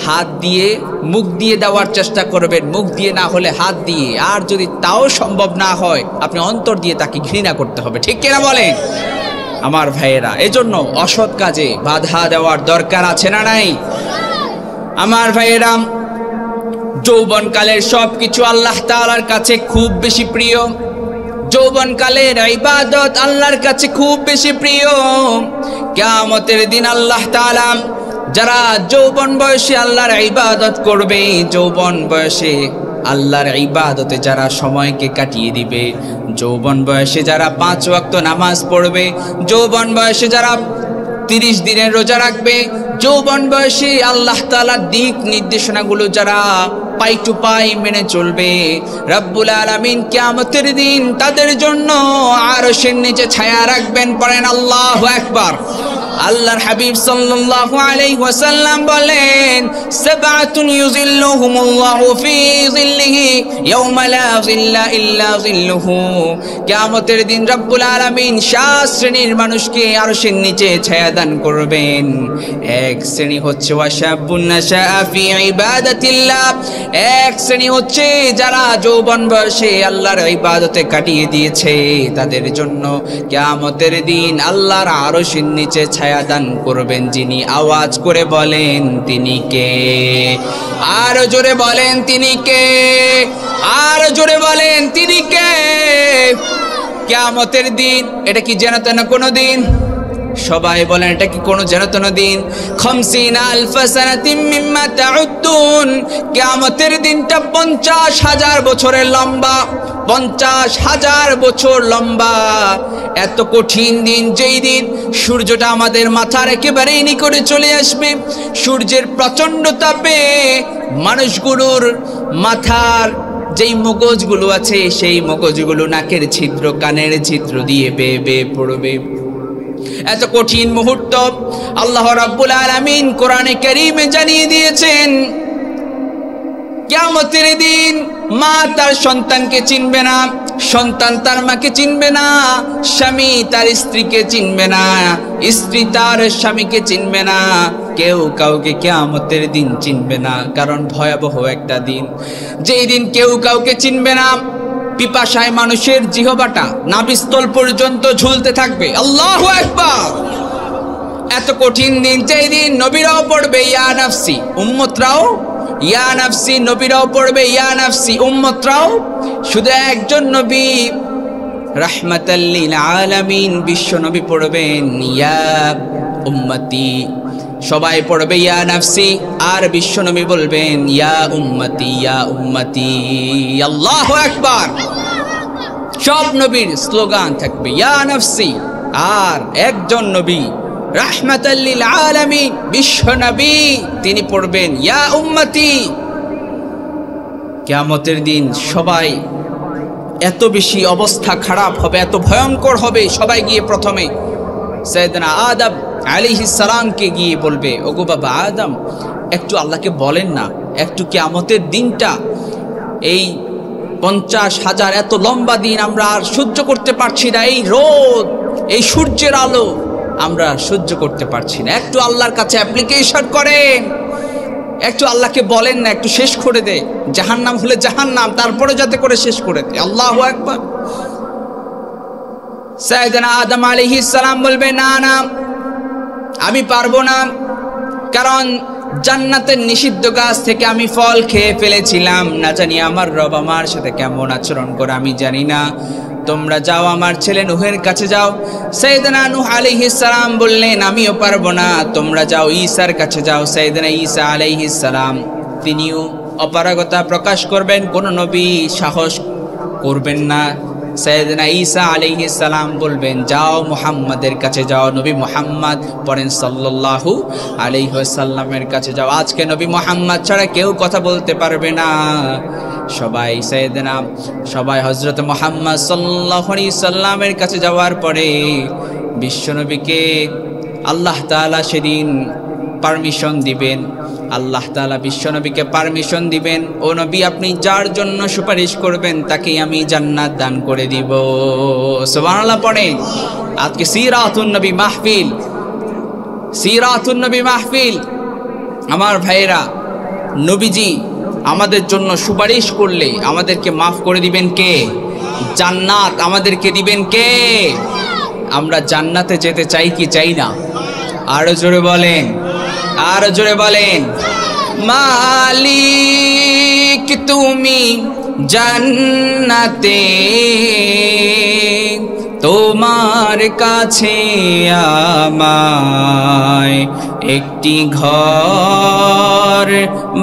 হাত দিয়ে মুখ দিয়ে দেওয়ার চেষ্টা করবেন, মুখ দিয়ে না হলে হাত দিয়ে, আর যদি তাও সম্ভব না হয় আপনি অন্তর দিয়ে তাকে ঘৃণা করতে হবে। ঠিক কিনা বলেন আমার ভাইয়েরা? এজন্য অসৎ কাজে বাধা দেওয়ার দরকার আছে না নাই? আমার ভাইয়েরা, যৌবনকালের সব কিছু আল্লাহ তাআলার কাছে খুব বেশি প্রিয়। যৌবনকালের ইবাদত আল্লাহর কাছে খুব বেশি প্রিয়। কিয়ামতের দিন আল্লাহ তাআলা যারা যৌবন বয়সে আল্লাহর ইবাদত করবে, যৌবন বয়সে আল্লাহর ইবাদতে যারা সময়কে কাটিয়ে দিবে, যৌবন বয়সে যারা 5 ওয়াক্ত নামাজ পড়বে, যৌবন বয়সে যারা 30 দিনের রোজা রাখবে, যৌবন বয়সে আল্লাহ তাআলার দিক নির্দেশনাগুলো যারা পাই টু পাই মেনে চলবে, রব্বুল আলামিন কিয়ামতের দিন তাদের জন্য আরশের নিচে ছায়া রাখবেন। পড়েন আল্লাহু আকবার। আল্লাহর হাবিব সাল্লাল্লাহু আলাইহি ওয়াসাল্লাম বলেন, সাবআতুন ইউযিল্লুহুমুল্লাহু ফি যিল্লিহি ইয়াওমা লা যিল্লা ইল্লা যিল্লুহু। কিয়ামতের দিন রব্বুল আলামিন 7 শ্রেণীর মানুষকে আরশের নিচে ছায়া দান করবেন। এক শ্রেণী হচ্ছে ওয়াশাবুন নাশাআ ফি ইবাদাতিল্লাহ, এক শ্রেণী হচ্ছে যারা যৌবন বয়সে আল্লাহর ইবাদতে কাটিয়ে দিয়েছে, তাদের জন্য কিয়ামতের দিন আল্লাহর আরশের নিচে ছায়া দান করবেন যিনি। আওয়াজ করে বলেন তিনি কে? আর জোরে বলেন তিনি কে? আর জোরে বলেন তিনি কে? কিয়ামতের দিন এটা কি যেন তেন কোনো দিন? সবাই বলেন এটা কি কোনো যেন দিন? 50,000 সানাতিম মিম্মা তাউদ্দুন, কিয়ামতের দিনটা 50,000 বছরের লম্বা, 50,000 বছর লম্বা। এত কঠিন দিন, যেই দিন সূর্যটা আমাদের মাথার একেবারেই নিকটে চলে আসবে। সূর্যের প্রচন্ড তাপে মানুষগুলোর মাথার যেই মগজগুলো আছে সেই মগজগুলো নাকের ছিদ্র কানের ছিদ্র দিয়ে বেয়ে বেয়ে পড়বে। এত কঠিন মুহূর্ত আল্লাহ রাব্বুল আলামিন কোরআনে কারীমে জানিয়ে দিয়েছেন। কিয়ামতের দিন মা তার সন্তানকে চিনবে না, সন্তান তার মাকে চিনবে না, স্বামী তার স্ত্রীকে চিনবে না, স্ত্রী তার স্বামীকে চিনবে না, কেউ কাউকে কিয়ামতের দিন চিনবে না। কারণ ভয়াবহ একটা দিন, যেই দিন কেউ কাউকে চিনবে না। পিপাসায় মানুষের জিহবাটা নাভিস্থল পর্যন্ত ঝুলতে থাকবে। আল্লাহু আকবার। এত কঠিন দিন, যেই দিন নবীরাও পড়বে ইয়া নাফসি, উম্মতরাও ইয়া নাফসি, নবীরাও পড়বে ইয়া নাফসি, উম্মতরাও। শুধু একজন নবী রাহমাতাল লিল আলামিন বিশ্ব নবী পড়বেন ইয়া উম্মতি, সবাই পড়বে ইয়া নাফসি, আর বিশ্ব নবী বলবেন ইয়া উম্মতি ইয়া উম্মতি। আল্লাহু আকবার। সব নবীর স্লোগান থাকবে ইয়া নাফসি, আর একজন নবী রাহমাতাল লিল আলামিন বিশ্ব নবী তিনি পড়বেন ইয়া উম্মতি। কিয়ামতের দিন সবাই এত বেশি অবস্থা খারাপ হবে, এত ভয়ঙ্কর হবে। সবাই গিয়ে প্রথমে সাইয়েদনা আদম আলাইহিস সালামকে গিয়ে বলবে, ওগো বাবা আদম, একটু আল্লাহকে বলেন না, একটু কিয়ামতের দিনটা, এই 50,000 এত লম্বা দিন আমরা আর সহ্য করতে পারছি না, এই রোদ, এই সূর্যের আলো আমরা সহ্য করতে পারছি না, একটু আল্লাহর কাছে অ্যাপ্লিকেশন করেন, একটু আল্লাহকে বলেন না, একটু শেষ করে দে, জাহান্নাম হলে জাহান্নাম, তারপরে যাতে করে শেষ করে দে। আল্লাহু আকবার। সাইয়েদনা আদম আলাইহিস সালাম বলবে, না না, আমি পারবো না, কারণ জান্নাতের নিষিদ্ধ গাছ থেকে আমি ফল খেয়ে ফেলেছিলাম, না জানি আমার রব আমার সাথে কেমন আচরণ করে আমি জানি না, তোমরা যাও আমার ছেলে নূহের কাছে যাও। সাইয়েদনা নূহ আলাইহিস সালাম বললেন, আমিও পারবো না, তোমরা যাও ঈসার কাছে যাও। সাইয়েদনা ঈসা আলাইহিস সালাম তিনিও অপারগতা প্রকাশ করবেন, কোন নবী সাহস করবেন না। সাইয়েদনা ঈসা আলাইহিস সালাম বলবেন, যাও মুহাম্মাদের কাছে যাও, নবী মুহাম্মদ পড়েন সাল্লাল্লাহু আলাইহি ওয়াসাল্লামের কাছে যাও। আজকে নবী মুহাম্মদ ছাড়া কেউ কথা বলতে পারবে না। সবাই হযরত মুহাম্মদ সাল্লাল্লাহু আলাইহি সাল্লামের কাছে যাওয়ার পরে বিশ্বনবীকে আল্লাহ তাআলা সেদিন পারমিশন দিবেন। আল্লাহ তাআলা বিশ্বনবীকে পারমিশন দিবেন, ও নবী আপনি যার জন্য সুপারিশ করবেন তাকেই আমি জান্নাত দান করে দিব। সুবহানাল্লাহ পড়েন। আজকে সিরাতুন নবী মাহফিল, সিরাতুন নবী মাহফিল। আমার ভাইয়েরা, নবীজি আমাদের জন্য সুপারিশ করলে আমাদেরকে মাফ করে দিবেন কে? জান্নাত আমাদেরকে দিবেন কে? আমরা জান্নাতে যেতে চাই কি চাই না? আরো জোরে বলেন, আরো জোরে বলেন। মালিক তুমি জান্নাতে, তোমার কাছে আমায় একটি ঘর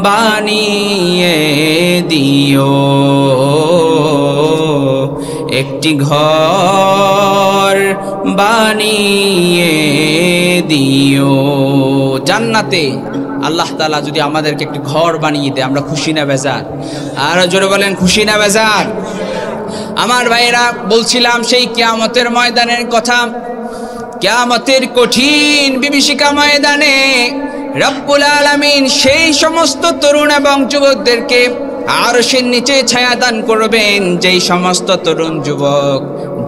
বানিয়ে দিও, একটি ঘর বানিয়ে দিও। জান্নাতে আল্লাহ তাআলা যদি আমাদেরকে একটি ঘর বানিয়ে দেয়, আমরা খুশি না বেজার? আর জোরে বলেন, খুশি না বেজার? আমার ভাইয়েরা, বলছিলাম সেই কিয়ামতের ময়দানের কথা। কিয়ামতের কঠিন বিভীষিকা ময়দানে রব্বুল আলামিন সেই সমস্ত তরুণ এবং যুবকদেরকে আরশের নিচে ছায়া দান করবেন, যেই সমস্ত তরুণ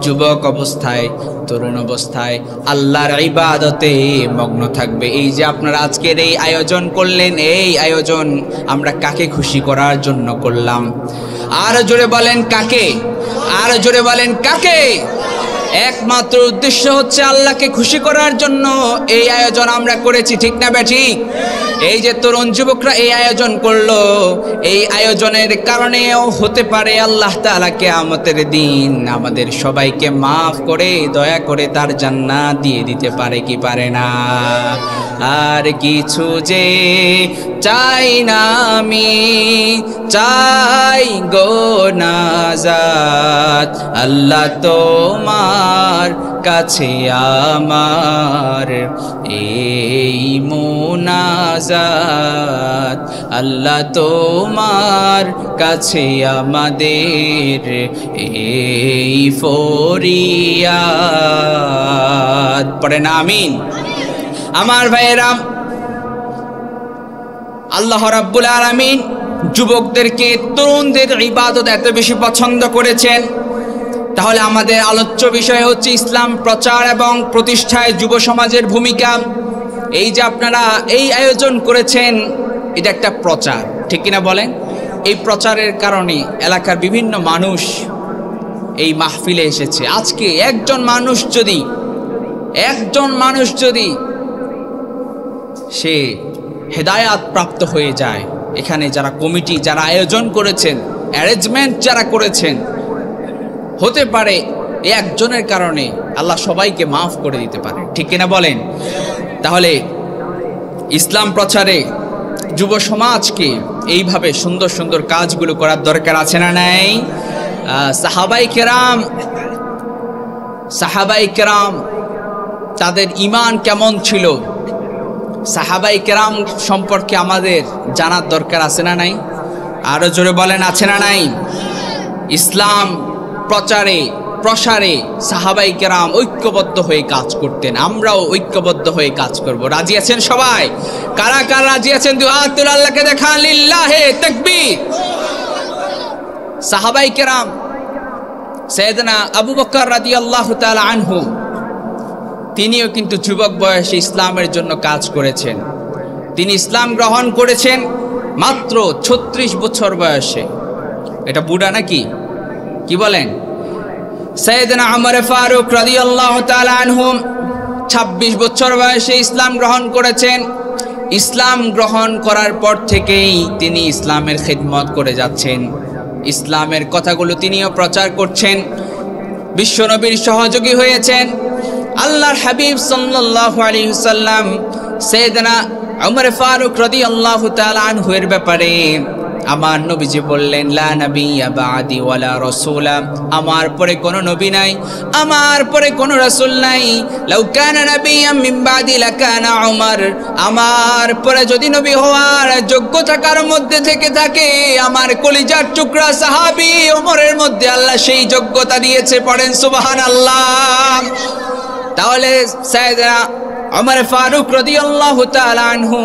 যুবক অবস্থায়, তরুণ অবস্থায় আল্লাহর ইবাদতে মগ্ন থাকবে। এই যে আপনারা আজকের এই আয়োজন করলেন, এই আয়োজন আমরা কাকে খুশি করার জন্য করলাম? আর জোরে বলেন কাকে? আর জোরে বলেন কাকে? একমাত্র উদ্দেশ্য হচ্ছে আল্লাহকে খুশি করার জন্য এই আয়োজন আমরা করেছি, ঠিক না ঠিক? এই যে তরুণ যুবকরা এই আয়োজন করলো, এই আয়োজনের কারণেও হতে পারে আল্লাহ তাআলা কিয়ামতের দিন আমাদের সবাইকে মাফ করে দয়া করে তার জান্নাত দিয়ে দিতে পারে কি পারে না? আর কিছু যে চাই না আমি, চাই গো নাজাত আল্লাহ তোমার কাছে আমার এই মুনাজাত, আল্লাহ তোমার কাছে আমাদের এই ফরিয়াদ। পড়েন আমিন। আমার ভাইয়েরা, আল্লাহ রাব্বুল আলামিন যুবকদেরকে, তরুণদের ইবাদত এত বেশি পছন্দ করেছেন, তাহলে আমাদের আলোচ্য বিষয় হচ্ছে ইসলাম প্রচার এবং প্রতিষ্ঠায় যুব সমাজের ভূমিকা। এই যে আপনারা এই আয়োজন করেছেন, এটা একটা প্রচার, ঠিক কিনা বলেন? এই প্রচারের কারণে এলাকার বিভিন্ন মানুষ এই মাহফিলে এসেছে। আজকে একজন মানুষ যদি সে হেদায়াত প্রাপ্ত হয়ে যায়, এখানে যারা কমিটি, যারা আয়োজন করেছেন, অ্যারেঞ্জমেন্ট যারা করেছেন, হতে পারে এই একজনের কারণে আল্লাহ সবাইকে মাফ করে দিতে পারে, ঠিক কিনা বলেন? তাহলে ইসলাম প্রচারে যুব সমাজকে এইভাবে সুন্দর সুন্দর কাজগুলো করার দরকার আছে না নাই? সাহাবাই কেরাম তাদের ঈমান কেমন ছিল, সাহাবাই কেরাম সম্পর্কে আমাদের জানার দরকার আছে না নাই? আরো জোরে বলেন, আছে না নাই? ইসলাম প্রচারে প্রসারে সাহাবাই কেরাম ঐক্যবদ্ধ হয়ে কাজ করতেন, আমরাও ঐক্যবদ্ধ হয়ে কাজ করব। রাজি আছেন সবাই? কারা কারা রাজি আছেন? দুই হাত তুলে আল্লাহকে দেখান, লিল্লাহে তাকবীর। সাহাবাই কেরাম, সাইয়েদনা আবু বকর রাদিয়াল্লাহু তাআলা আনহু, তিনিও কিন্তু যুবক বয়সে ইসলামের জন্য কাজ করেছেন। তিনি ইসলাম গ্রহণ করেছেন মাত্র 36 বছর বয়সে। এটা বুড়া নাকি? কি বলেন? সাইয়েদনা ওমর ফারুক রাদিয়াল্লাহু তাআলা আনহু 26 বছর বয়সে ইসলাম গ্রহণ করেছেন। ইসলাম গ্রহণ করার পর থেকেই তিনি ইসলামের খিদমত করে যাচ্ছেন, ইসলামের কথাগুলো তিনিও প্রচার করছেন, বিশ্বনবীর সহযোগী হয়েছেন। আল্লাহর হাবিব সাল্লাল্লাহু আলাইহি ওয়াসাল্লাম সাইয়েদনা ওমর ফারুক রাদিয়াল্লাহু তাআলা আনহু এর ব্যাপারে আমার নবীজি বললেন, লা নাবিয়্যা বা'দি ওয়ালা রাসূলা, আমার পরে কোনো নবী নাই, আমার পরে কোনো রাসূল নাই। লাউ কানা নাবিয়্যাম মিন বা'দি লাকানা ওমর, আমার পরে যদি নবী হওয়ার যোগ্যতা কার মধ্যে থেকে থাকে, আমার কলিজার টুকরা সাহাবী ওমরের মধ্যে আল্লাহ সেই যোগ্যতা দিয়েছে। পড়েন সুবহানাল্লাহ। তাহলে সাইয়েদনা ওমর ফারুক রাদিয়াল্লাহু তাআলা আনহু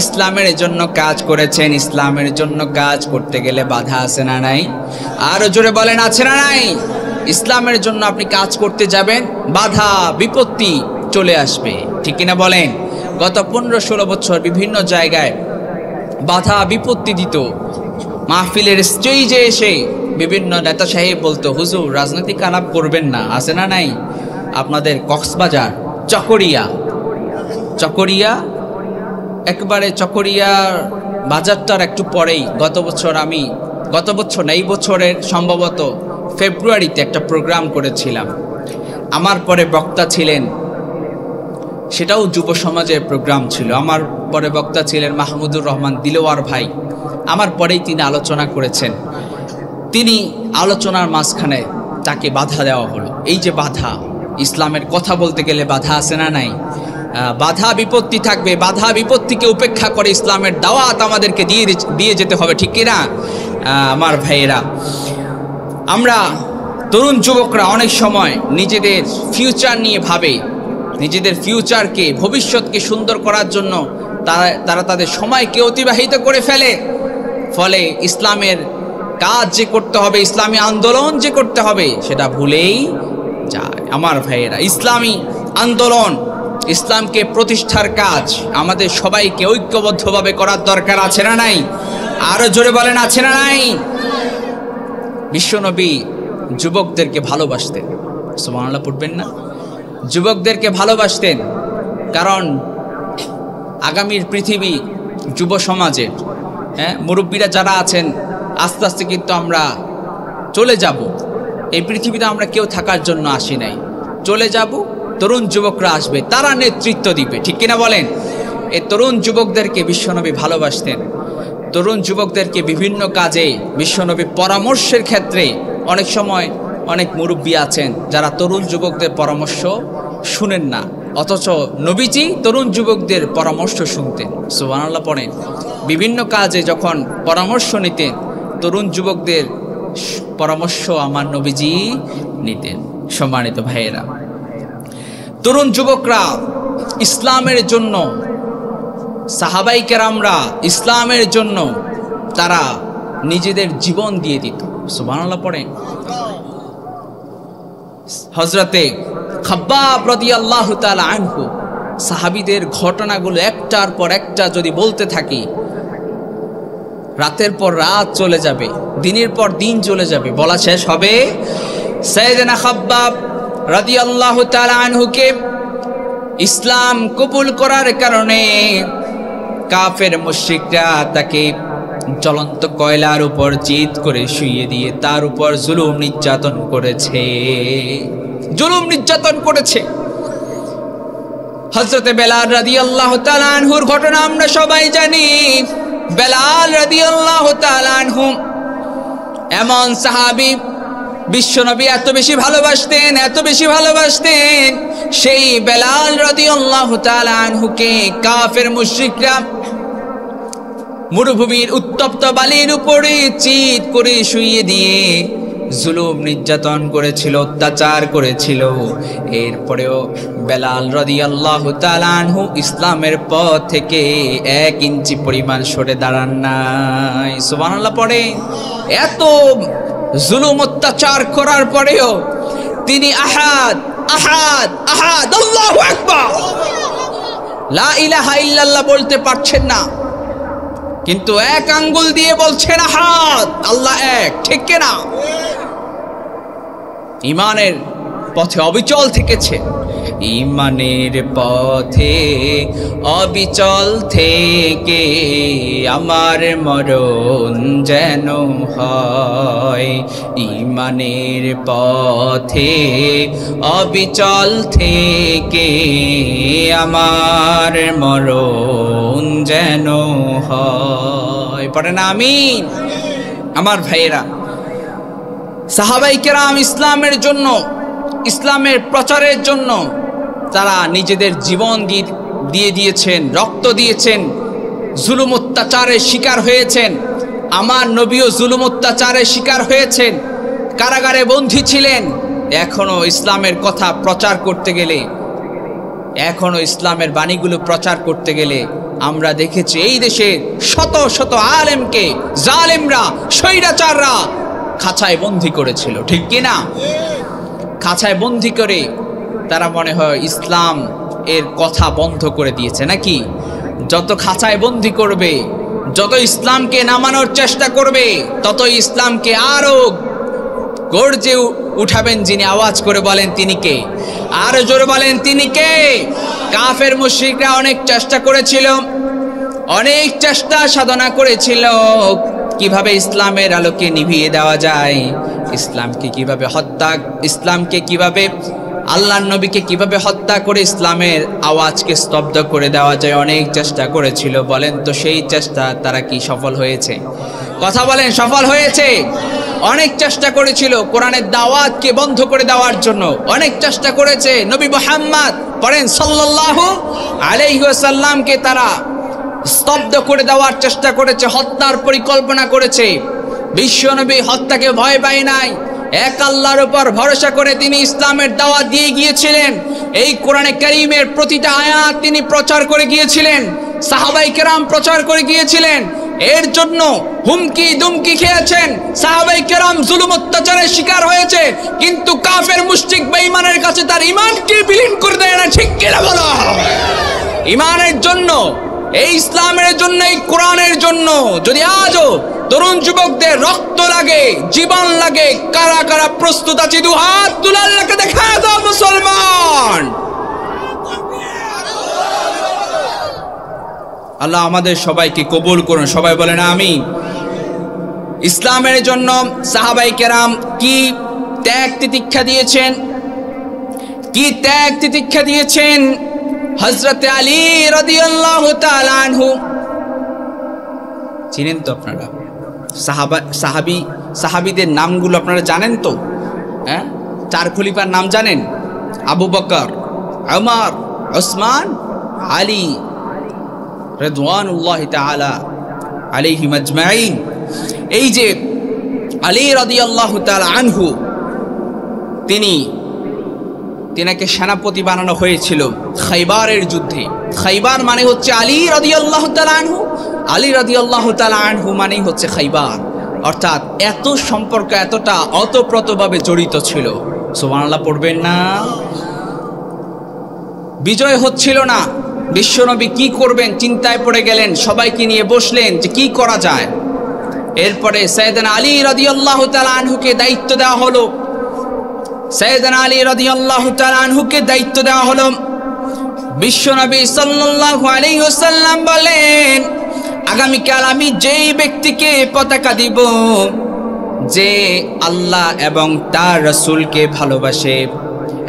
ইসলামের জন্য কাজ করেছেন। ইসলামের জন্য কাজ করতে গেলে বাধা আছে না নাই? আরো জোরে বলেন, আছে না নাই? ইসলামের জন্য আপনি কাজ করতে যাবেন, বাধা বিপত্তি চলে আসবে, ঠিক কিনা বলেন? গত 15-16 বছর বিভিন্ন জায়গায় বাধা বিপত্তি দিত। মাহফিলের স্টেজে এসে বিভিন্ন নেতা সাহেব বলতো, হুজুর রাজনৈতিক আলাপ করবেন না, আছে না নাই? আপনাদের কক্সবাজার চকরিয়া একবারে চকরিয়ার বাজারটার একটু পরেই গত বছর না, এই বছরের সম্ভবত ফেব্রুয়ারিতে একটা প্রোগ্রাম করেছিলাম। আমার পরে বক্তা ছিলেন, সেটাও যুব সমাজের প্রোগ্রাম ছিল। আমার পরে বক্তা ছিলেন মাহমুদুর রহমান দিলওয়ার ভাই। আমার পরেই তিনি আলোচনা করেছেন। তিনি আলোচনার মাঝখানে তাকে বাধা দেওয়া হলো। এই যে বাধা, ইসলামের কথা বলতে গেলে বাধা আছে না নাই? বাধা বিপত্তি থাকবে, বাধা বিপত্তিকে উপেক্ষা করে ইসলামের দাওয়াত আমাদেরকে দিয়ে যেতে হবে, ঠিক কিনা? আমার ভাইয়েরা, আমরা তরুণ যুবকরা অনেক সময় নিজেদের ফিউচার নিয়ে ভাবে, নিজেদের ফিউচারকে, ভবিষ্যৎকে সুন্দর করার জন্য তারা তাদের সময়কে অতিবাহিত করে ফেলে। ফলে ইসলামের কাজ যে করতে হবে, ইসলামী আন্দোলন যে করতে হবে, সেটা ভুলেই যায়। আমার ভাইয়েরা, ইসলামী আন্দোলন, ইসলামকে প্রতিষ্ঠার কাজ আমাদের সবাইকে ঐক্যবদ্ধভাবে করার দরকার আছে না নাই? আরো জোরে বলেন, আছে না নাই? বিশ্বনবী যুবকদেরকে ভালোবাসতেন, সুবহানাল্লাহ পড়বেন না? যুবকদেরকে ভালোবাসতেন, কারণ আগামীর পৃথিবী যুব সমাজের, মুরব্বীরা যারা আছেন, আস্তে আস্তে কিন্তু আমরা চলে যাব। এই পৃথিবীতে আমরা কেউ থাকার জন্য আসি নাই, চলে যাব। তরুণ যুবকরা আসবে, তারা নেতৃত্ব দিবে, ঠিক কিনা বলেন? এই তরুণ যুবকদেরকে বিশ্বনবী ভালোবাসতেন। তরুণ যুবকদেরকে বিভিন্ন কাজে বিশ্বনবী পরামর্শের ক্ষেত্রে, অনেক সময় অনেক মুরব্বী আছেন যারা তরুণ যুবকদের পরামর্শ শুনেন না, অথচ নবীজি তরুণ যুবকদের পরামর্শ শুনতেন। সুবহানাল্লাহ পড়েন। বিভিন্ন কাজে যখন পরামর্শ নিতেন, তরুণ যুবকদের পরামর্শ আমার নবীজি নিতেন। সম্মানিত ভাইয়েরা, তরুণ যুবকরা ইসলামের জন্য, সাহাবাই কেরামরা ইসলামের জন্য তারা নিজেদের জীবন দিয়ে দিত। সুবহানাল্লাহ পড়েন। হযরতে খাব্বাব রাদিয়াল্লাহু তাআলা আনহু, সাহাবীদের ঘটনাগুলো একটার পর একটা যদি বলতে থাকি, রাতের পর রাত চলে যাবে, দিনের পর দিন চলে যাবে, বলা শেষ হবে। সাইয়েদনা খাব্বাব রাদিয়াল্লাহু তাআলা আনহুকে ইসলাম কবুল করার কারণে কাফের মুশরিকরা তাকে জ্বলন্ত কয়লার উপর জিদ করে শুইয়ে দিয়ে তার উপর জুলুম নির্যাতন করেছে, জুলুম নির্যাতন করেছে। হযরতে বেলাল রাদিয়াল্লাহু তাআলা আনহুর ঘটনা আমরা সবাই জানি। বেলাল রাদিয়াল্লাহু তাআলা আনহু এমন সাহাবী, বিশ্বনবী এত বেশি ভালোবাসতেন, এত বেশি ভালোবাসতেন, সেই বেলাল রাদিয়াল্লাহু তাআলা আনহুকে কাফের মুশরিকরা মরুভূমির উত্তপ্ত বালির উপরে চিৎ করে শুইয়ে দিয়ে জুলুম নির্যাতন করেছিল, অত্যাচার করেছিল। এরপরেও বেলাল রাদিয়াল্লাহু তাআলা আনহু ইসলামের পথ থেকে 1 ইঞ্চি পরিমাণ সরে দাঁড়ান নাই। সুবহানাল্লাহ পড়ে। এত জুলুম অত্যাচার করার পরেও তিনি আহাদ আহাদ আহাদ আল্লাহু আকবার, লা ইলাহা ইল্লাল্লাহ বলতে পারছেন না, কিন্তু 1 আঙ্গুল দিয়ে বলছেন আহাদ, আল্লাহ এক, ঠিক কিনা? ইমানের পথে অবিচল থেকেছে, ইমানের পথে অবিচল থেকে আমার মরণ যেন হয়। ইমানের পথে অবিচল থেকে আমার মরণ যেন হয়। পড়েন আমিন। আমার ভাইয়েরা, সাহাবাই কেরাম ইসলামের জন্য, ইসলামের প্রচারের জন্য তারা নিজেদের জীবন দিয়ে দিয়েছেন, রক্ত দিয়েছেন, জুলুম অত্যাচারের শিকার হয়েছেন। আমার নবীও জুলুম অত্যাচারের শিকার হয়েছেন, কারাগারে বন্দী ছিলেন। এখনো ইসলামের কথা প্রচার করতে গেলে, এখনো ইসলামের বাণীগুলো প্রচার করতে গেলে আমরা দেখেছি এই দেশে শত শত আলেমকে জালেমরা, স্বৈরাচাররা খাঁচায় বন্দী করেছিল, ঠিক কিনা? খাঁচায় বন্দী করে তারা মনে হয় ইসলাম এর কথা বন্ধ করে দিয়েছে নাকি? যত খাঁচায় বন্দী করবে, যত ইসলামকে নামানোর চেষ্টা করবে, তত ইসলামকে আরো গর্জে উঠাবেন যিনি। আওয়াজ করে বলেন তিনি কে? আরো জোরে বলেন তিনি কে? কাফের মুশরিকরা অনেক চেষ্টা করেছিল, অনেক চেষ্টা সাধনা করেছিল কিভাবে ইসলামের আলোকে নিভিয়ে দেওয়া যায়, ইসলামকে কিভাবে হত্যা, ইসলামকে কিভাবে, আল্লাহর নবীকে কিভাবে হত্যা করে ইসলামের আওয়াজকে স্তব্ধ করে দেওয়া যায়। অনেক চেষ্টা করেছিল। বলেন তো সেই চেষ্টা তারা কি সফল হয়েছে? কথা বলেন, সফল হয়েছে? অনেক চেষ্টা করেছিল কোরআনের দাওয়াতকে বন্ধ করে দেওয়ার জন্য, অনেক চেষ্টা করেছে নবী মুহাম্মদ পড়েন সাল্লাল্লাহু আলাইহি ওয়াসাল্লামকে তারা স্তব্ধ করে দেওয়ার চেষ্টা করেছে, হত্যার পরিকল্পনা করেছে। বিশ্বনবী হত্যাকে ভয় পায় নাই, এক আল্লাহর উপর ভরসা করে তিনি ইসলামের দাওয়াত দিয়ে গিয়েছিলেন। এই কোরআনে কারীমের প্রতিটা আয়াত তিনি প্রচার করে গিয়েছিলেন, সাহাবাই কেরাম প্রচার করে গিয়েছিলেন। এর জন্য হুমকি দুমকি খেয়েছেন, সাহাবাই কেরাম জুলুম অত্যাচারের শিকার হয়েছে, কিন্তু কাফের মুশরিক বেঈমানের কাছে তার ঈমানকে বিলীন করে দেয় না, ঠিক কিনা বলো? ঈমানের জন্য, এই ইসলামের জন্য, এই কোরআনের জন্য যদি আজও তরুণ যুবকদের রক্ত লাগে, জীবন লাগে, কারা কারা প্রস্তুত আছে? দুহাত তুলে আল্লাহকে দেখা আল্লাহ আমাদের সবাইকে কবুল করুন, সবাই বলেন আমিন। ইসলামের জন্য সাহাবায়ে কেরাম কি ত্যাগ তিতিক্ষা দিয়েছেন, কি ত্যাগ তিতিক্ষা দিয়েছেন। হযরত আলী রাদিয়াল্লাহু তাআলা আনহু চিনেন তো আপনারা? সাহাবীদের নামগুলো আপনারা জানেন তো? হ্যাঁ, 4 খলিফার নাম জানেন? আবু বকর, ওমর, ওসমান, আলী রিদওয়ানুল্লাহি তাআলা আলাইহিম আজমাইন। এই যে আলী রাদিয়াল্লাহু তাআলা আনহু, তিনাকে সেনাপতি বানানো হয়েছিল খাইবারের যুদ্ধে। খাইবার মানে হচ্ছে আলী রাদিয়াল্লাহু তাআলা আনহু, আলী রাদিয়াল্লাহু তাআলা আনহু মানেই হচ্ছে খাইবার। অর্থাৎ এত সম্পর্ক এতটা অতপ্রতভাবে জড়িত ছিল। সুবহানাল্লাহ পড়বেন না? বিজয় হচ্ছিল না, বিশ্বনবী কি করবেন চিন্তায় পড়ে গেলেন, সবাইকে নিয়ে বসলেন যে কি করা যায়। এরপরে সাইয়েদনা আলী রাদিয়াল্লাহু তাআলা আনহুকে দায়িত্ব দেওয়া হলো। সাইয়েদনা আলী রাদিয়াল্লাহু তাআলা আনহুকে দায়িত্ব দেওয়া হলো। বিশ্বনবী সাল্লাল্লাহু আলাইহি ওয়াসাল্লাম বলেন, আগামীকাল আমি যেই ব্যক্তিকে পতাকা দিব, যে আল্লাহ এবং তার রাসূলকে ভালোবাসে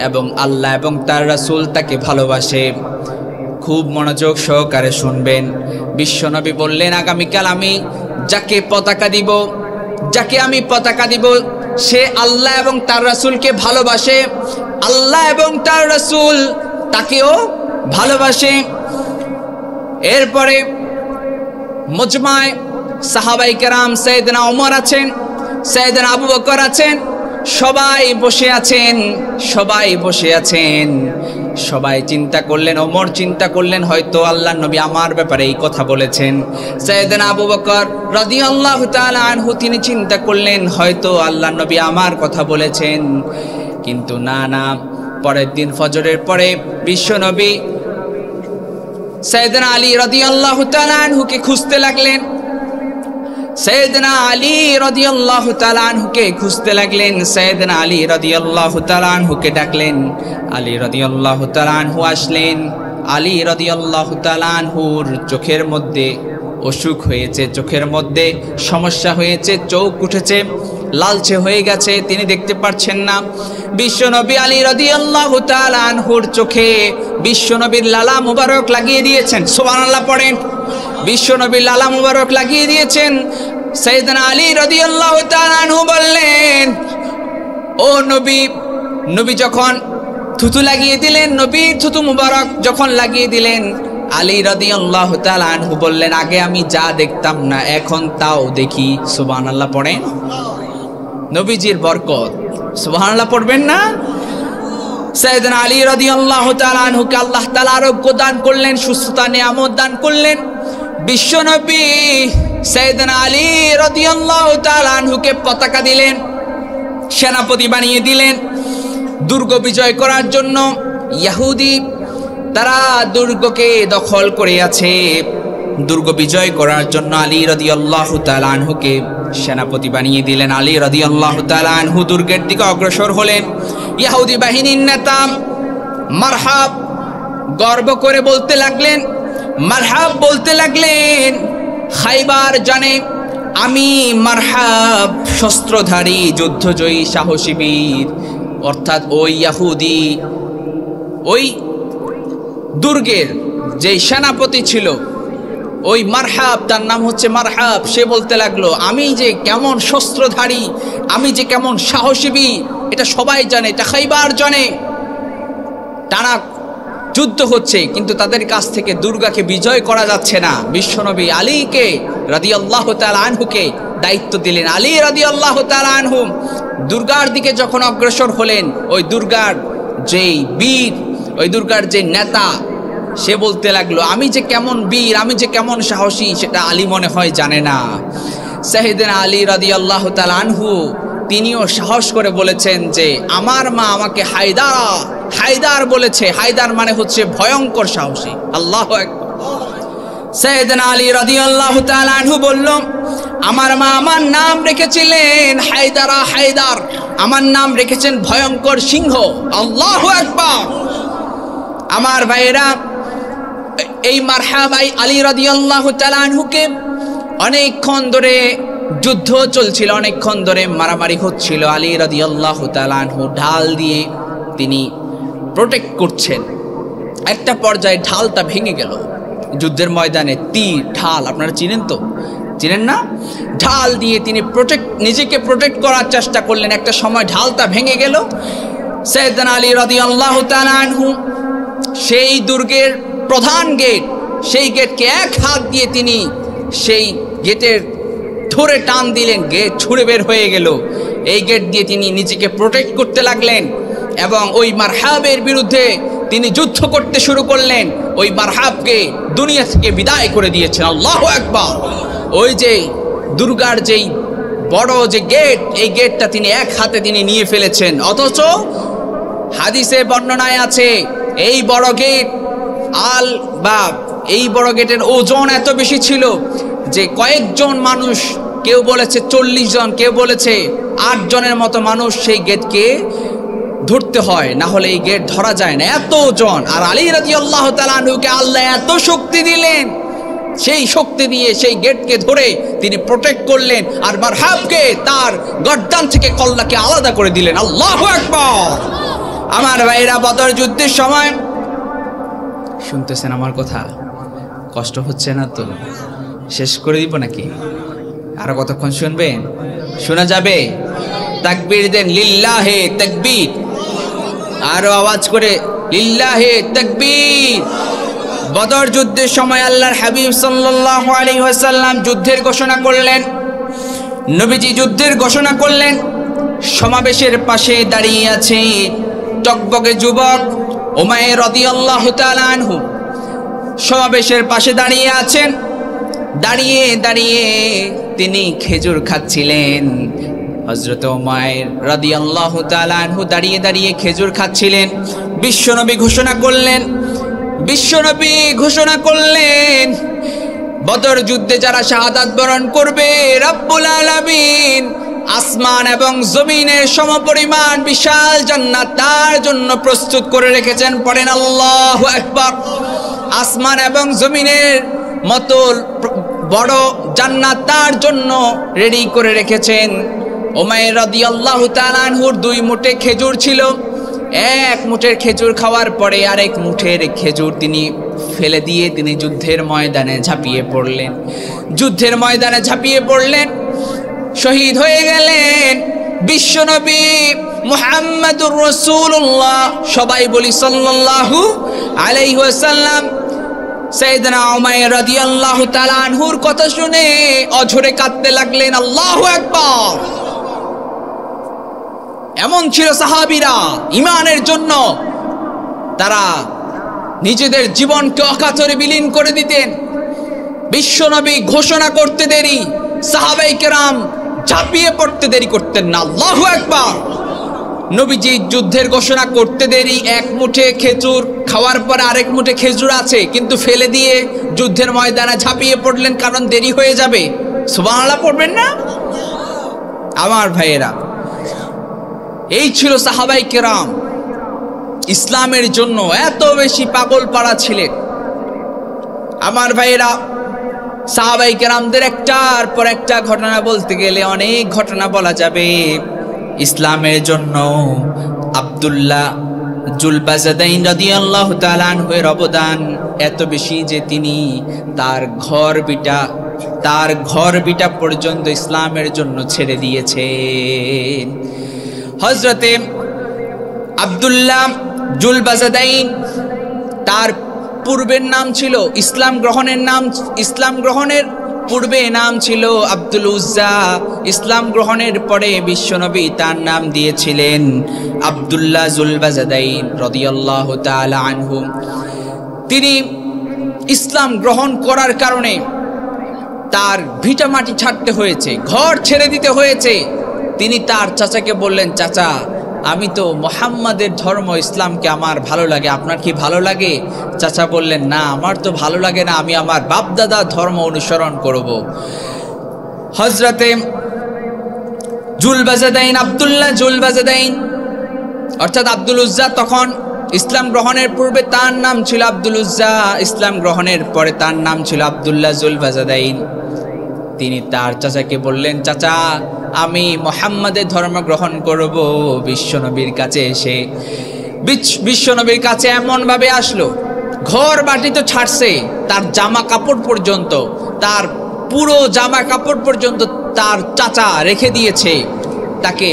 এবং আল্লাহ এবং তার রাসূল তাকে ভালোবাসে, খুব মনোযোগ সহকারে শুনবেন। বিশ্বনবী বললেন, আগামীকাল আমি যাকে আমি পতাকা দিব সে আল্লাহ এবং তার রাসূলকে ভালোবাসে, আল্লাহ এবং তার রাসূল তাকেও ভালোবাসে। এরপরে মজমায় সাহাবায়ে কেরাম, সাইয়েদনা ওমর আছেন, সাইয়েদনা আবু বকর আছেন, সবাই বসে আছেন। সবাই চিন্তা করলেন, ওমর চিন্তা করলেন হয়তো আল্লাহর নবী আমার ব্যাপারে এই কথা বলেছেন। সাইয়েদনা আবু বকর রাদিয়াল্লাহু তাআলা আনহু তিনি চিন্তা করলেন হয়তো আল্লাহর নবী আমার কথা বলেছেন। কিন্তু না, পরের দিন ফজরের পরে বিশ্বনবী সাইয়েদনা আলী রাদিয়াল্লাহু তাআলা আনহুকে খুঁজতে লাগলেন। সাইয়েদনা আলী রাদিয়াল্লাহু তাআলা আনহুকে খুঁজতে লাগলেন। সাইয়েদনা আলী রাদিয়াল্লাহু তাআলা আনহুকে ডাকলেন। আলী রাদিয়াল্লাহু তাআলা আনহু আসলেন। আলী রাদিয়াল্লাহু তাআলা আনহুর চোখের মধ্যে অসুখ হয়েছে, চোখের মধ্যে সমস্যা হয়েছে, চোখ উঠেছে, লালচে হয়ে গেছে, তিনি দেখতে পারছেন না। বিশ্বনবী আলী রাদিয়াল্লাহু তাআলা আনহুর চোখে বিশ্বনবীর লালা মুবারক লাগিয়ে দিয়েছেন। সুবহানাল্লাহ পড়েন। বিশ্বনবীর লালা মুবারক লাগিয়ে দিয়েছেন। সাইয়েদনা আলী রাদিয়াল্লাহু তাআলা আনহু বললেন, ও নবী যখন থুতু লাগিয়ে দিলেন, নবীর থুতু মুবারক যখন লাগিয়ে দিলেন, আলী রাদিয়াল্লাহু তাআলা আনহু বললেন, আগে আমি যা দেখতাম না এখন তাও দেখি। সুবহানাল্লাহ পড়েন। নবীজির বরকত, সুবহানাল্লাহ পড়বেন না? সাইয়েদনা আলী রাদিয়াল্লাহু তাআলা আনহুকে আল্লাহ তাআলা আরোগ্য দান করলেন, সুস্থতা নিয়ামত দান করলেন। বিশ্বনবী সাইয়েদনা আলী রাদিয়াল্লাহু তাআলা আনহুকে পতাকা দিলেন, সেনাপতি বানিয়ে দিলেন দুর্গ বিজয় করার জন্য। ইহুদি তারা দুর্গকে দখল করে আছে, দুর্গ বিজয় করার জন্য আলী রাদিয়াল্লাহু তাআলা আনহুকে সেনাপতি বানিয়ে দিলেন। আলী রাদিয়াল্লাহু তাআলা আনহু দুর্গের দিকে অগ্রসর হলেন। ইহুদি বাহিনীর নেতা মারহাব গর্ব করে বলতে লাগলেন, খাইবার জানে আমি মারহাব শস্ত্রধারী যুদ্ধজয়ী সাহসী বীর। অর্থাৎ ওই ইহুদি ওই দুর্গের যে সেনাপতি ছিল ওই মারহাব, তার নাম হচ্ছে মারহাব, সে বলতে লাগলো আমি যে কেমন শস্ত্রধারী, আমি যে কেমন সাহসী বীর, এটা সবাই জানে, এটা খাইবার জানে। টানা যুদ্ধ হচ্ছে কিন্তু তাদের কাছ থেকে দুর্গাকে বিজয় করা যাচ্ছে না। বিশ্বনবী আলীকে রাদিয়াল্লাহু তাআলা আনহুকে দায়িত্ব দিলেন। আলী রাদিয়াল্লাহু তাআলা আনহু দুর্গার দিকে যখন অগ্রসর হলেন, ওই দুর্গার যেই বীর, ওই দুর্গার যে নেতা, সে বলতে লাগলো আমি যে কেমন বীর, আমি যে কেমন সাহসী, সেটা আলী মনে হয় জানে না। সাইয়েদনা আলী রাদিয়াল্লাহু তাআলা আনহু তিনিও সাহস করে বলেছেন যে আমার মা আমাকে হায়দার বলেছে। হায়দার মানে হচ্ছে ভয়ঙ্কর সাহসী। আল্লাহু আকবার। সাইয়েদনা আলী রাদিয়াল্লাহু তাআলা আনহু বলল, আমার মা আমার নাম রেখেছিলেন হায়দার, আমার নাম রেখেছেন ভয়ঙ্কর সিংহ। আল্লাহু আকবার। আমার ভাইয়েরা, এই মারহাবাই আলী রাদিয়াল্লাহু তাআলা আনহুকে অনেকক্ষণ ধরে যুদ্ধ চলছিল, অনেকক্ষণ ধরে মারামারি হচ্ছিল। আলী রাদিয়াল্লাহু তাআলা আনহু ঢাল দিয়ে তিনি প্রোটেক্ট করছেন। একটা পর্যায়ে ঢালটা ভেঙে গেল যুদ্ধের ময়দানে। তীর ঢাল আপনারা চিনেন তো, চিনেন না? ঢাল দিয়ে তিনি নিজেকে প্রোটেক্ট করার চেষ্টা করলেন। একটা সময় ঢালটা ভেঙে গেল। সাইয়েদনা আলী রাদিয়াল্লাহু তাআলা আনহু সেই দুর্গের প্রধান গেট, সেই গেটকে এক হাত দিয়ে তিনি সেই গেটের ধরে টান দিলেন, গেট ছুঁড়ে বের হয়ে গেল। এই গেট দিয়ে তিনি নিজেকে প্রোটেক্ট করতে লাগলেন এবং ওই মারহাবের বিরুদ্ধে তিনি যুদ্ধ করতে শুরু করলেন। ওই মারহাবকে দুনিয়া থেকে বিদায় করে দিয়েছেন। আল্লাহু আকবার। ওই যে দুর্গার যেই বড় যে গেট, এই গেটটা তিনি এক হাতে তিনি নিয়ে ফেলেছেন। অথচ হাদিসে বর্ণনায় আছে এই বড় গেট এই বড় গেটের ওজন এত বেশি ছিল যে কয়েকজন মানুষ, কেউ বলেছে 40 জন, কেউ বলেছে 8 জনের মতো মানুষ সেই গেটকে ধরতে হয়, না হলে এই গেট ধরা যায় না, এত ওজন। আর আলী রাদিয়াল্লাহু তাআলা আনহুকে আল্লাহ এত শক্তি দিলেন, সেই শক্তি দিয়ে সেই গেটকে ধরে তিনি প্রোটেক্ট করলেন আর মারহাবকে তার গর্দান থেকে কল্লাকে আলাদা করে দিলেন। আল্লাহু আকবার। আমার ভাইরা, বদর যুদ্ধের সময় শুনতেছেন আমার কথা? কষ্ট হচ্ছে না তো? শেষ করে দিব নাকি? আরো কতক্ষণ শুনবেন? শোনা যাবে? তাকবীর দেন, লিল্লাহে তাকবীর। আরো আওয়াজ করে লিল্লাহে তাকবীর। বদর যুদ্ধের সময় আল্লাহর হাবিব সাল্লাল্লাহু আলাইহি ওয়াসাল্লাম যুদ্ধের ঘোষণা করলেন। নবীজি যুদ্ধের ঘোষণা করলেন। সমাবেশের পাশে দাঁড়িয়ে আছে টকবকে যুবক উমাইর রাদিয়াল্লাহু তাআলা আনহু। সমাবেশের পাশে দাঁড়িয়ে আছেন। দাঁড়িয়ে দাঁড়িয়ে তিনি খেজুর খাচ্ছিলেন। হযরত উমাইর রাদিয়াল্লাহু তাআলা আনহু দাঁড়িয়ে দাঁড়িয়ে খেজুর খাচ্ছিলেন। বিশ্বনবী ঘোষণা করলেন বদর যুদ্ধে যারা শাহাদাত বরণ করবে, রব্বুল আলামিন আসমান এবং জমিনের সমপরিমাণ বিশাল জান্নাত তার জন্য প্রস্তুত করে রেখেছেন। পড়েন আল্লাহু আকবার। আসমান এবং জমিনের মতো বড় জান্নাত তার জন্য রেডি করে রেখেছেন। উমাইর রাদিয়াল্লাহু তাআলা আনহুর 2 মুঠে খেজুর ছিল। এক মুঠের খেজুর খাওয়ার পরে আরেক মুঠের খেজুর তিনি ফেলে দিয়ে তিনি যুদ্ধের ময়দানে ঝাঁপিয়ে পড়লেন। শহীদ হয়ে গেলেন বিশ্বনবী মুহাম্মদুর রাসূলুল্লাহ। সবাই বলি সাল্লাল্লাহু আলাইহি ওয়াসাল্লাম। সাইয়েদনা উমাইর রাদিয়াল্লাহু তাআলা আনহুর কথা শুনে অঝরে কাঁদতে লাগলেন। আল্লাহু আকবার। এমন ছিল সাহাবীরা, ঈমানের জন্য তারা নিজেদের জীবনকে অকাতরে বিলীন করে দিতেন। বিশ্বনবী ঘোষণা করতে দেরি, সাহাবায়ে কেরাম ঝাঁপিয়ে পড়তে দেরি করতেন না। আল্লাহু আকবার। নবীজি যুদ্ধের ঘোষণা করতে দেরি, এক মুঠে খেজুর খাওয়ার পরে আরেক মুঠে খেজুর আছে কিন্তু ফেলে দিয়ে যুদ্ধের ময়দানে ঝাঁপিয়ে পড়লেন, কারণ দেরি হয়ে যাবে। সুবহানাল্লাহ পড়বেন না? আমার ভাইয়েরা, এই ছিল সাহাবায়ে কেরাম। ইসলামের জন্য এত বেশি পাগল পাড়া ছিলেন। আমার ভাইয়েরা, সাহাবায়ে কেরামদের একটার পর একটা ঘটনা বলতে গেলে অনেক ঘটনা বলা যাবে। ইসলামের জন্য আব্দুল্লাহ জুলবাজাদাইন রাদিয়াল্লাহু তাআলা আনহুর অবদান এত বেশি যে তিনি তার ঘর বিটা পর্যন্ত ইসলামের জন্য ছেড়ে দিয়েছেন। হযরতে আব্দুল্লাহ জুলবাজাদাইন, তার পূর্বের নাম ছিল ইসলাম গ্রহণের পূর্বে নাম ছিল আব্দুল উজ্জা। ইসলাম গ্রহণের পরে বিশ্বনবী তার নাম দিয়েছিলেন আব্দুল্লাহ জুলবাজাদাইন রাদিয়াল্লাহু তাআলা আনহু। তিনি ইসলাম গ্রহণ করার কারণে তার ভিটামাটি ছাড়তে হয়েছে, ঘর ছেড়ে দিতে হয়েছে। তিনি তার চাচাকে বললেন, চাচা আমি তো মুহাম্মাদের ধর্ম ইসলামকে আমার ভালো লাগে, আপনার কি ভালো লাগে? চাচা বললেন, না আমার তো ভালো লাগে না, আমি আমার বাপদাদার ধর্ম অনুসরণ করব। হযরতে জুলবাজাদাইন, আব্দুল্লাহ জুলবাজাদাইন অর্থাৎ আব্দুল উজ্জা তখন ইসলাম গ্রহণের পূর্বে তার নাম ছিল আব্দুল উজ্জা, ইসলাম গ্রহণের পরে তার নাম ছিল আব্দুল্লাহ জুল বাজাদাইন। তিনি তার চাচাকে বললেন, চাচা আমি মুহাম্মাদের ধর্ম গ্রহণ করব। বিশ্বনবীর কাছে এসে বিশ্বনবীর কাছে এমন ভাবে আসলো, ঘর বাটি তো ছাড়ছে, তার জামা কাপড় পর্যন্ত, তার পুরো জামা কাপড় পর্যন্ত তার চাচা রেখে দিয়েছে, তাকে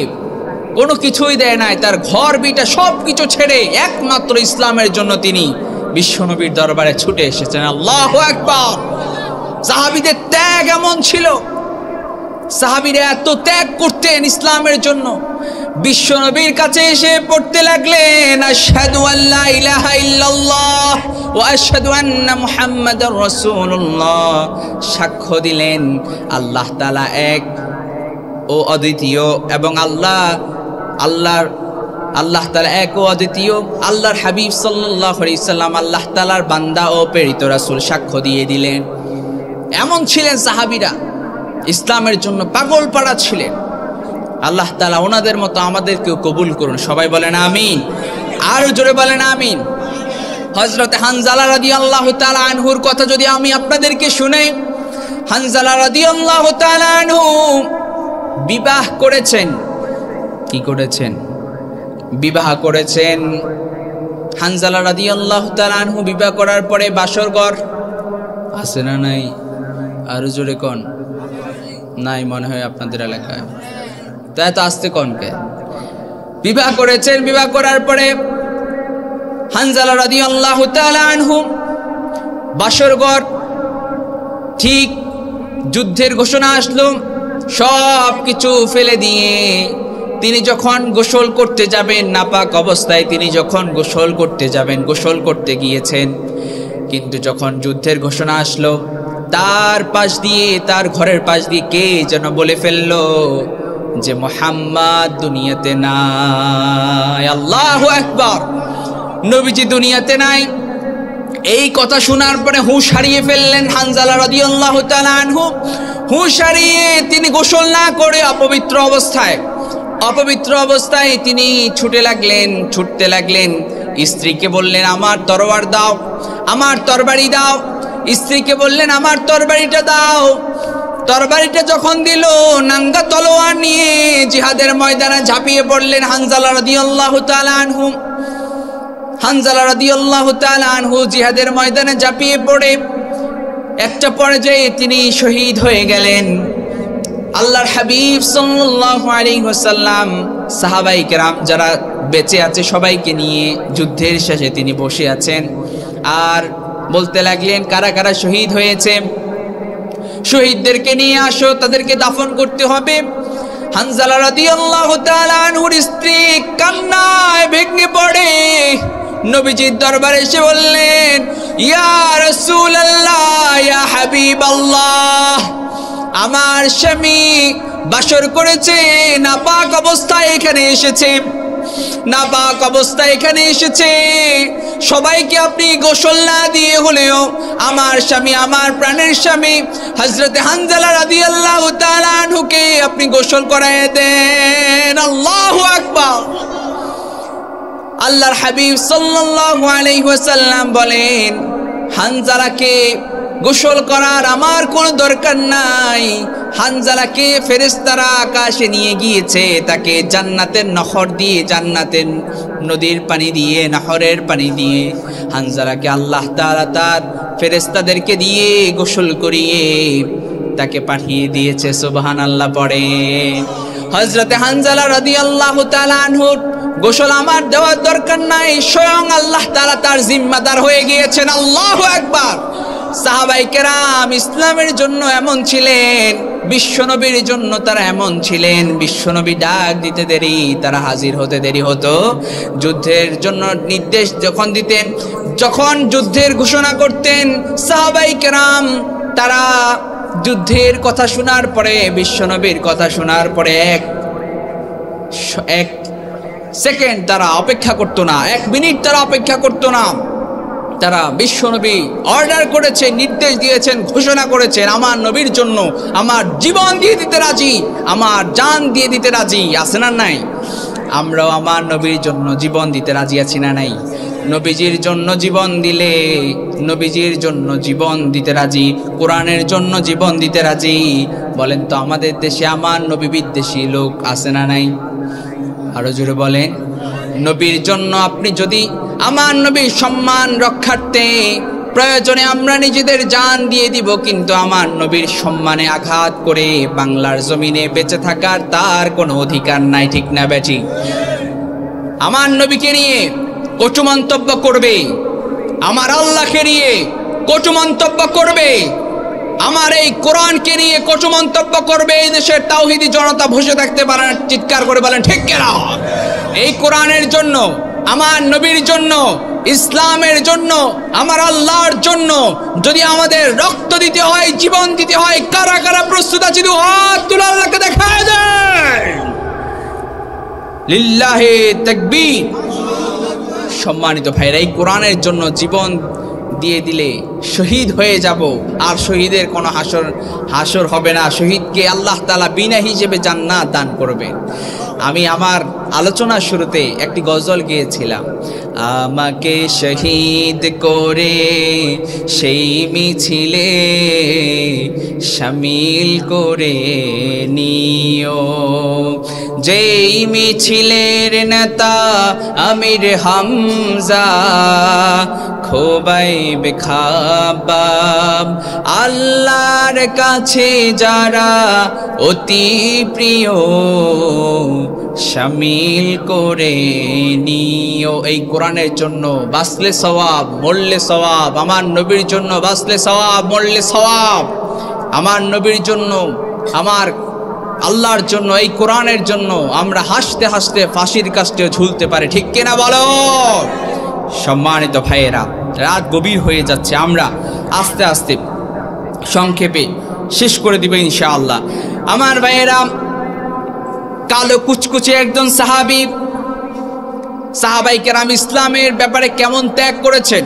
কোনো কিছুই দেয় নাই, তার ঘর বিটা সব কিছু ছেড়ে একমাত্র ইসলামের জন্য তিনি বিশ্বনবীর দরবারে ছুটে এসেছেন। আল্লাহু আকবার। সাহাবীদের ত্যাগ এমন ছিল, সাহাবীরা এত ত্যাগ করতেন ইসলামের জন্য। বিশ্বনবীর কাছে এসে পড়তে লাগলেন, আশহাদু আল্লা ইলাহা ইল্লাল্লাহ ওয়া আশহাদু আন্না মুহাম্মাদার রাসূলুল্লাহ। সাক্ষ্য দিলেন আল্লাহ তাআলা এক ও অদ্বিতীয়, এবং আল্লাহ তাআলা এক ও অদ্বিতীয়। আল্লাহর হাবিব সাল্লাল্লাহু আলাইহি সাল্লাম আল্লাহ তাআলার বান্দা ও প্রেরিত রাসূল সাক্ষ্য দিয়ে দিলেন। এমন ছিলেন সাহাবীরা, ইসলামের জন্য পাগল পাড়া ছিলেন। আল্লাহ তাআলা ওনাদের মতো আমাদেরকেও কবুল করুন, সবাই বলেন আমিন, আরো জোরে বলেন আমিন। হযরত হানজালা রাদিয়াল্লাহু তাআলা আনহুর কথা যদি আমি আপনাদেরকে শুনাই, হানজালা রাদিয়াল্লাহু তাআলা আনহু বিবাহ করেছেন। কি করেছেন? বিবাহ করেছেন। হানজালা রাদিয়াল্লাহু তাআলা আনহু বিবাহ করার পরে বাসর ঘর আছে না নাই? আরো জোরে কোন? নাই মনে হয় আপনাদের এলাকায়, তাই তো আসতে কোনকে? বিবাহ করেছেন। বিবাহ করার পরে হানজালা রাদিয়াল্লাহু তাআলা আনহু বাসর ঘর, ঠিক যুদ্ধের ঘোষণা আসলো, সব কিছু ফেলে দিয়ে তিনি যখন গোসল করতে যাবেন, নাপাক অবস্থায় তিনি যখন গোসল করতে যাবেন, গোসল করতে গিয়েছেন, কিন্তু যখন যুদ্ধের ঘোষণা আসলো, তার পাশ দিয়ে, তার ঘরের পাশ দিয়ে কে যেন বলে ফেললো যে মুহাম্মদ দুনিয়াতে নাই। আল্লাহু আকবার। নবীজি দুনিয়াতে নাই। এই কথা শোনার পরে হুঁশ হারিয়ে ফেললেন হানজালা রাদিয়াল্লাহু তাআলা আনহু। হুঁশ হারিয়ে তিনি গোসল না করে অপবিত্র অবস্থায় তিনি ছুটতে লাগলেন। স্ত্রীকে বললেন, আমার তরবার দাও, আমার তরবারি দাও। স্ত্রীকে বললেন, আমার তরবারিটা দাও। তরবারিটা যখন দিল, নাঙ্গা তলোয়ার নিয়ে জিহাদের ময়দানে ঝাঁপিয়ে পড়লেন হানজালা রাদিয়াল্লাহু তাআলা আনহু। হানজালা রাদিয়াল্লাহু তাআলা আনহু জিহাদের ময়দানে ঝাঁপিয়ে পড়ে একটা পর্যায়ে তিনি শহীদ হয়ে গেলেন। আল্লাহর হাবিব সাল্লাল্লাহু আলাইহি ওয়াসাল্লাম সাহাবায়ে কেরাম যারা বেঁচে আছে সবাইকে নিয়ে যুদ্ধের শেষে তিনি বসে আছেন আর বলতে লাগলেন, কারা কারা শহীদ হয়েছে, শহীদদেরকে নিয়ে আসো, তাদেরকে দাফন করতে হবে। হানজালা রাদিয়াল্লাহু তাআলা আনহুর স্ত্রী কান্নায় ভেঙে পড়ে নবীজির দরবারে এসে বললেন, ইয়া রাসূলুল্লাহ, ইয়া হাবিবাল্লাহ, আমার স্বামী বাসর করেছে, নাপাক অবস্থায় এখানে এসেছে, সবাইকে আপনি গোসল না দিয়ে হলেও আমার স্বামী, আমার প্রাণের স্বামী হযরতে হানজালা রাদিয়াল্লাহু তাআলা আনহুকে আপনি গোসল করায় দেন। আল্লাহু আকবার। আল্লাহর হাবিব সাল্লাল্লাহু আলাইহি ওয়াসাল্লাম বলেন, হানজালাকে গোসল করার আমার কোনো দরকার নাই। হানজালাকে ফেরেশতারা আকাশে নিয়ে গিয়েছে, তাকে জান্নাতের নহর দিয়ে, জান্নাতের নদীর পানি দিয়ে, নহরের পানি দিয়ে হানজালাকে আল্লাহ তাআলা তার ফেরেশতাদেরকে দিয়ে গোসল করিয়ে তাকে পাঠিয়ে দিয়েছে। সুবহানাল্লাহ পড়ে। হযরতে হানজালা রাদিয়াল্লাহু তাআলা আনহুর গোসল আমার দেওয়ার দরকার নাই, স্বয়ং আল্লাহ তাআলা তার জিম্মাদার হয়ে গিয়েছেন। আল্লাহু আকবার। সাহাবায়ে কেরাম ইসলামের জন্য এমন ছিলেন, বিশ্বনবীর জন্য তারা এমন ছিলেন, বিশ্বনবী ডাক দিতে দেরি, তারা হাজির হতে দেরি হতো। যুদ্ধের জন্য নির্দেশ যখন দিতেন, যখন যুদ্ধের ঘোষণা করতেন, সাহাবায়ে কেরাম তারা যুদ্ধের কথা শোনার পরে, বিশ্বনবীর কথা শোনার পরে এক সেকেন্ড তারা অপেক্ষা করতো না, 1 মিনিট তারা অপেক্ষা করতো না। তারা বিশ্বনবী অর্ডার করেছে, নির্দেশ দিয়েছেন, ঘোষণা করেছেন, আমার নবীর জন্য আমার জীবন দিয়ে দিতে রাজি, আমার জান দিয়ে দিতে রাজি। আছে না নাই? আমরাও আমার নবীর জন্য জীবন দিতে রাজি আছি না নাই? নবীজির জন্য জীবন দিলে নবীজির জন্য জীবন দিতে রাজি, কোরআনের জন্য জীবন দিতে রাজি। বলেন তো আমাদের দেশে আমার নবী বিদ্বেষী লোক আছে না নাই? আরো জোরে বলেন। নবীর জন্য আপনি যদি আমার নবীর সম্মান রক্ষার্থে প্রয়োজনে আমরা নিজেদের জান দিয়ে দিব, কিন্তু আমার নবীর সম্মানে আঘাত করে বাংলার জমিনে বেঁচে থাকার তার কোনো অধিকার নাই, ঠিক না বেঠি? আমার নবীকে নিয়ে কটু মন্তব্য করবে, আমার আল্লাহকে নিয়ে কটু মন্তব্য করবে, আমার এই কোরআনকে নিয়ে কটু মন্তব্য করবে, এই দেশের তাওহীদি জনতা বসে থাকতে পারে না? চিৎকার করে বলেন ঠিক কিনা? এই কোরআনের জন্য, আমার নবীর জন্য, ইসলামের জন্য, আমার আল্লাহর জন্য যদি আমাদের রক্ত দিতে হয়, জীবন দিতে হয়, কারা কারা প্রস্তুত আছে? দু হাত তুলে আল্লাহকে দেখা যায়। লিল্লাহি তাকবীর। সম্মানিত ভাইরা, এই কোরআনের জন্য জীবন দিয়ে দিলে শহীদ হয়ে যাব, আর শহীদের কোনো হাসর হবে না। শহীদকে আল্লাহ তাআলা বিনা হিসেবে জান্নাত দান করবেন। আমি আমার আলোচনার শুরুতে একটি গজল গেয়েছিলাম, আমাকে শহীদ করে সেই মিছিলে শামিল করে নিও, যেই মিছিলের নেতা আমির হামজা, খোবাইব খাবাব, আল্লাহর কাছে যারা অতি প্রিয়, শামিল করে নিও। এই কোরআনের জন্য বাঁচলে সওয়াব, মরলে সওয়াব। আমার নবীর জন্য বাঁচলে সওয়াব, মরলে সওয়াব। আমার নবীর জন্য, আমার আল্লাহর জন্য, এই কোরআনের জন্য আমরা হাসতে হাসতে ফাঁসির কাস্টেও ঝুলতে পারি, ঠিক কিনা বলো? সম্মানিত ভাইয়েরা, রাত গভীর হয়ে যাচ্ছে, আমরা আস্তে আস্তে সংক্ষেপে শেষ করে দিব ইনশাআল্লাহ। আমার ভাইয়েরা, কালো কুচকুচে একজন সাহাবী, সাহাবায়ে কেরাম ইসলামের ব্যাপারে কেমন ত্যাগ করেছেন,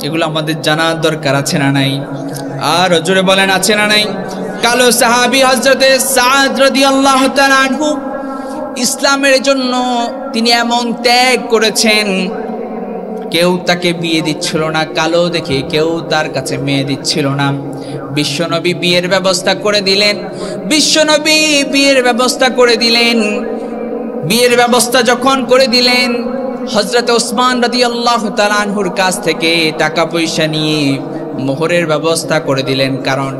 এগুলো আমাদের জানার দরকার আছে না নাই? আর জোরে বলেন আছে না নাই? কালো সাহাবী হযরতে সাদ রাদিয়াল্লাহু তাআলা আনহু, ইসলামের জন্য তিনি এমন ত্যাগ করেছেন, কেউ তাকে বিয়ে দিচ্ছিল না, কালো দেখে কেউ তার কাছে মেয়ে দিচ্ছিল না। বিশ্বনবী বিয়ের ব্যবস্থা করে দিলেন, বিশ্বনবী বিয়ের ব্যবস্থা করে দিলেন। বিয়ের ব্যবস্থা যখন করে দিলেন, হযরত ওসমান রাদিয়াল্লাহু তাআলা আনহুর কাছ থেকে টাকা পয়সা নিয়ে মোহরের ব্যবস্থা করে দিলেন, কারণ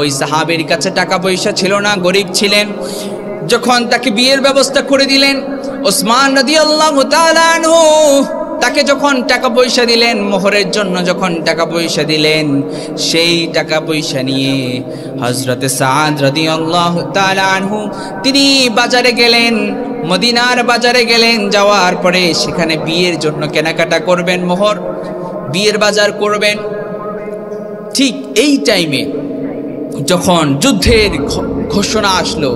ওই সাহাবীর কাছে টাকা পয়সা ছিল না, গরিব ছিলেন। যখন তাকে বিয়ের ব্যবস্থা করে দিলেন, ওসমান রাদিয়াল্লাহু তাআলা আনহু তাকে যখন টাকা পয়সা দিলেন, মোহরের জন্য যখন টাকা পয়সা দিলেন, সেই টাকা পয়সা নিয়ে হযরতে সাদ রাদিয়াল্লাহু তাআলা আনহু তিনি বাজারে গেলেন, মদিনার বাজারে গেলেন। যাওয়ার পরে সেখানে বিয়ের জন্য কেনাকাটা করবেন, মোহর, বিয়ের বাজার করবেন। ঠিক এই টাইমে যখন যুদ্ধের ঘোষণা আসলো,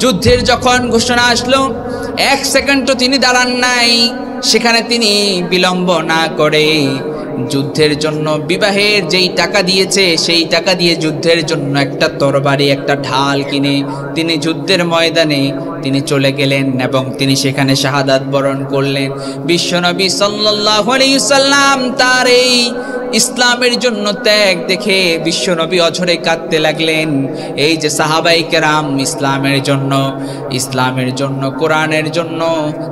যুদ্ধের যখন ঘোষণা আসলো, এক সেকেন্ডও তিনি দাঁড়ান নাই। সেখানে তিনি বিলম্ব না করে যুদ্ধের জন্য বিবাহের যেই টাকা দিয়েছে, সেই টাকা দিয়ে যুদ্ধের জন্য একটা তরবারি, একটা ঢাল কিনে তিনি যুদ্ধের ময়দানে তিনি চলে গেলেন এবং তিনি সেখানে শাহাদাত বরণ করলেন। বিশ্বনবী সাল্লাল্লাহু আলাইহি সাল্লাম তার এই ইসলামের জন্য ত্যাগ দেখে বিশ্বনবী অঝরে কাঁদতে লাগলেন। এই যে সাহাবায়ে কেরাম ইসলামের জন্য, কোরআনের জন্য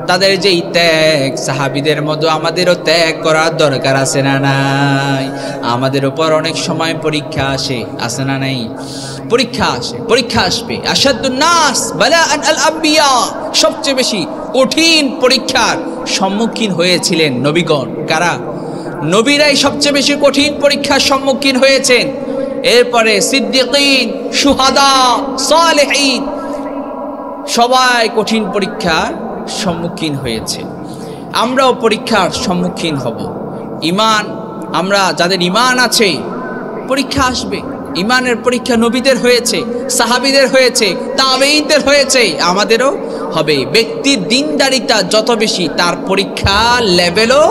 তাদের যেই ত্যাগ, সাহাবীদের মতো আমাদেরও ত্যাগ করার দরকার আছে না নাই? আমাদের উপর অনেক সময় পরীক্ষা আসে, আছে না নাই? পরীক্ষা আসে, পরীক্ষা আসবে। আশাদ্দুন নাস বালাআন আল আম্বিয়া, সবচেয়ে বেশি কঠিন পরীক্ষার সম্মুখীন হয়েছিলেন নবীগণ। কারা? নবীরাই সবচেয়ে বেশি কঠিন পরীক্ষার সম্মুখীন হয়েছেন। এরপরে সিদ্দিকিন, শুহাদা, সালেহিন, সবাই কঠিন পরীক্ষার সম্মুখীন হয়েছে। আমরাও পরীক্ষার সম্মুখীন হব। ঈমান, আমরা যাদের ঈমান আছে, পরীক্ষা আসবে। ঈমানের পরীক্ষা নবীদের হয়েছে, সাহাবীদের হয়েছে, তাবেঈনদের হয়েছে, আমাদেরও হবে। ব্যক্তির দিনদারিতা যত বেশি, তার পরীক্ষা লেভেলও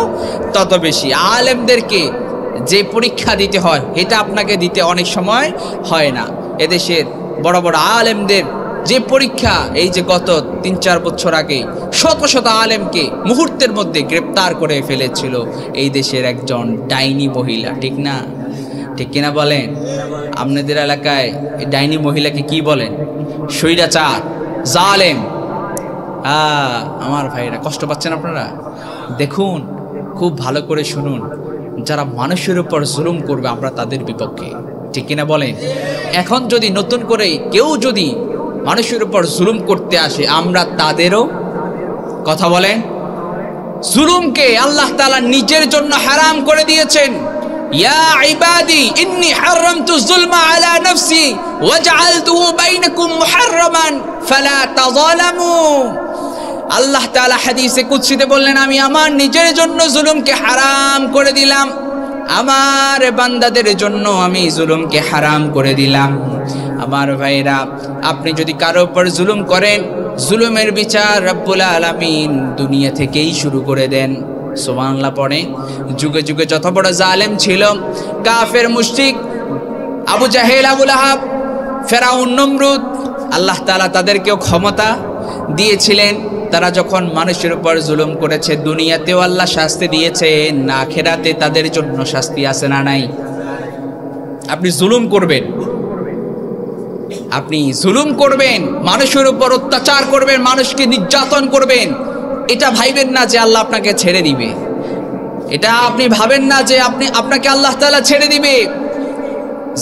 তত বেশি। আলেমদেরকে যে পরীক্ষা দিতে হয়, এটা আপনাকে দিতে অনেক সময় হয় না। এদেশের বড় বড় আলেমদের যে পরীক্ষা, এই যে গত 3-4 বছর আগে শত শত আলেমকে মুহূর্তের মধ্যে গ্রেপ্তার করে ফেলেছিল এই দেশের একজন ডাইনি মহিলা, ঠিক না? ঠিক কিনা বলেন? আপনাদের এলাকায় এই ডাইনি মহিলাকে কি বলেন? স্বৈরাচার, জালেম। আমার ভাইরা, কষ্ট পাচ্ছেন আপনারা? দেখুন, খুব ভালো করে শুনুন, যারা মানুষের উপর জুলুম করবে আমরা তাদের বিপক্ষে, ঠিক কিনা বলেন? এখন যদি নতুন করে কেউ যদি মানুষের উপর জুলুম করতে আসে আমরা তাদেরও, কথা বলেন, জুলুমকে আল্লাহ তাআলা নিজের জন্য হারাম করে দিয়েছেন। ইয়া ইবাদি ইন্নী হারামতু যুলমা আলা নাফসি ওয়া জাআলতুহু বাইনাকুম মুহাররামান ফালা তাযালামু। আল্লাহ তাআলা হাদিসে কুদসিতে বললেন, আমি আমার নিজের জন্য জুলুমকে হারাম করে দিলাম, আমার বান্দাদের জন্য আমি জুলুমকে হারাম করে দিলাম। আমার ভাইরা, আপনি যদি কারো উপর জুলুম করেন, জুলুমের বিচার রব্বুল আলামিন দুনিয়া থেকেই শুরু করে দেন। সুবহানাল্লাহ পড়ে। যুগে যুগে যত বড় জালেম ছিল, কাফের মুশরিক, আবু জাহেল, আবু লাহাব, ফেরাউন, নমরুদ, আল্লাহ তাআলা তাদেরকেও ক্ষমতা দিয়েছিলেন। তারা যখন মানুষের উপর জুলুম করেছে, দুনিয়াতেও আল্লাহ শাস্তি দিয়েছেন, আখিরাতে তাদের জন্য শাস্তি আছে না নাই? আপনি জুলুম করবেন, আপনি জুলুম করবেন, মানুষের উপর অত্যাচার করবেন, মানুষকে নির্যাতন করবেন, এটা ভাইবেন না যে আল্লাহ আপনাকে ছেড়ে দিবে। এটা আপনি ভাবেন না যে আপনাকে আল্লাহ তাআলা ছেড়ে দিবে।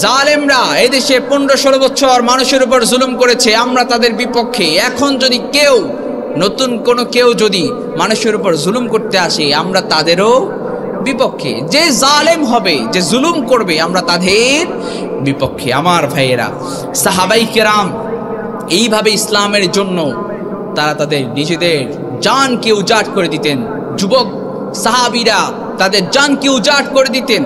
জালেমরা এদেশে 15-16 বছর মানুষের উপর জুলুম করেছে, আমরা তাদের বিপক্ষে। এখন যদি কেউ, নতুন কোনো কেউ যদি মানুষের উপর জুলুম করতে আসে আমরা তাদেরও বিপক্ষে। যে জালেম হবে, যে জুলুম করবে, আমরা তাদের বিপক্ষে। আমার ভাইয়েরা, সাহাবাই কেরাম এইভাবে ইসলামের জন্য তারা তাদের নিজেদের জানকে উজাড় করে দিতেন। যুবক সাহাবীরা তাদের জানকে উজাড় করে দিতেন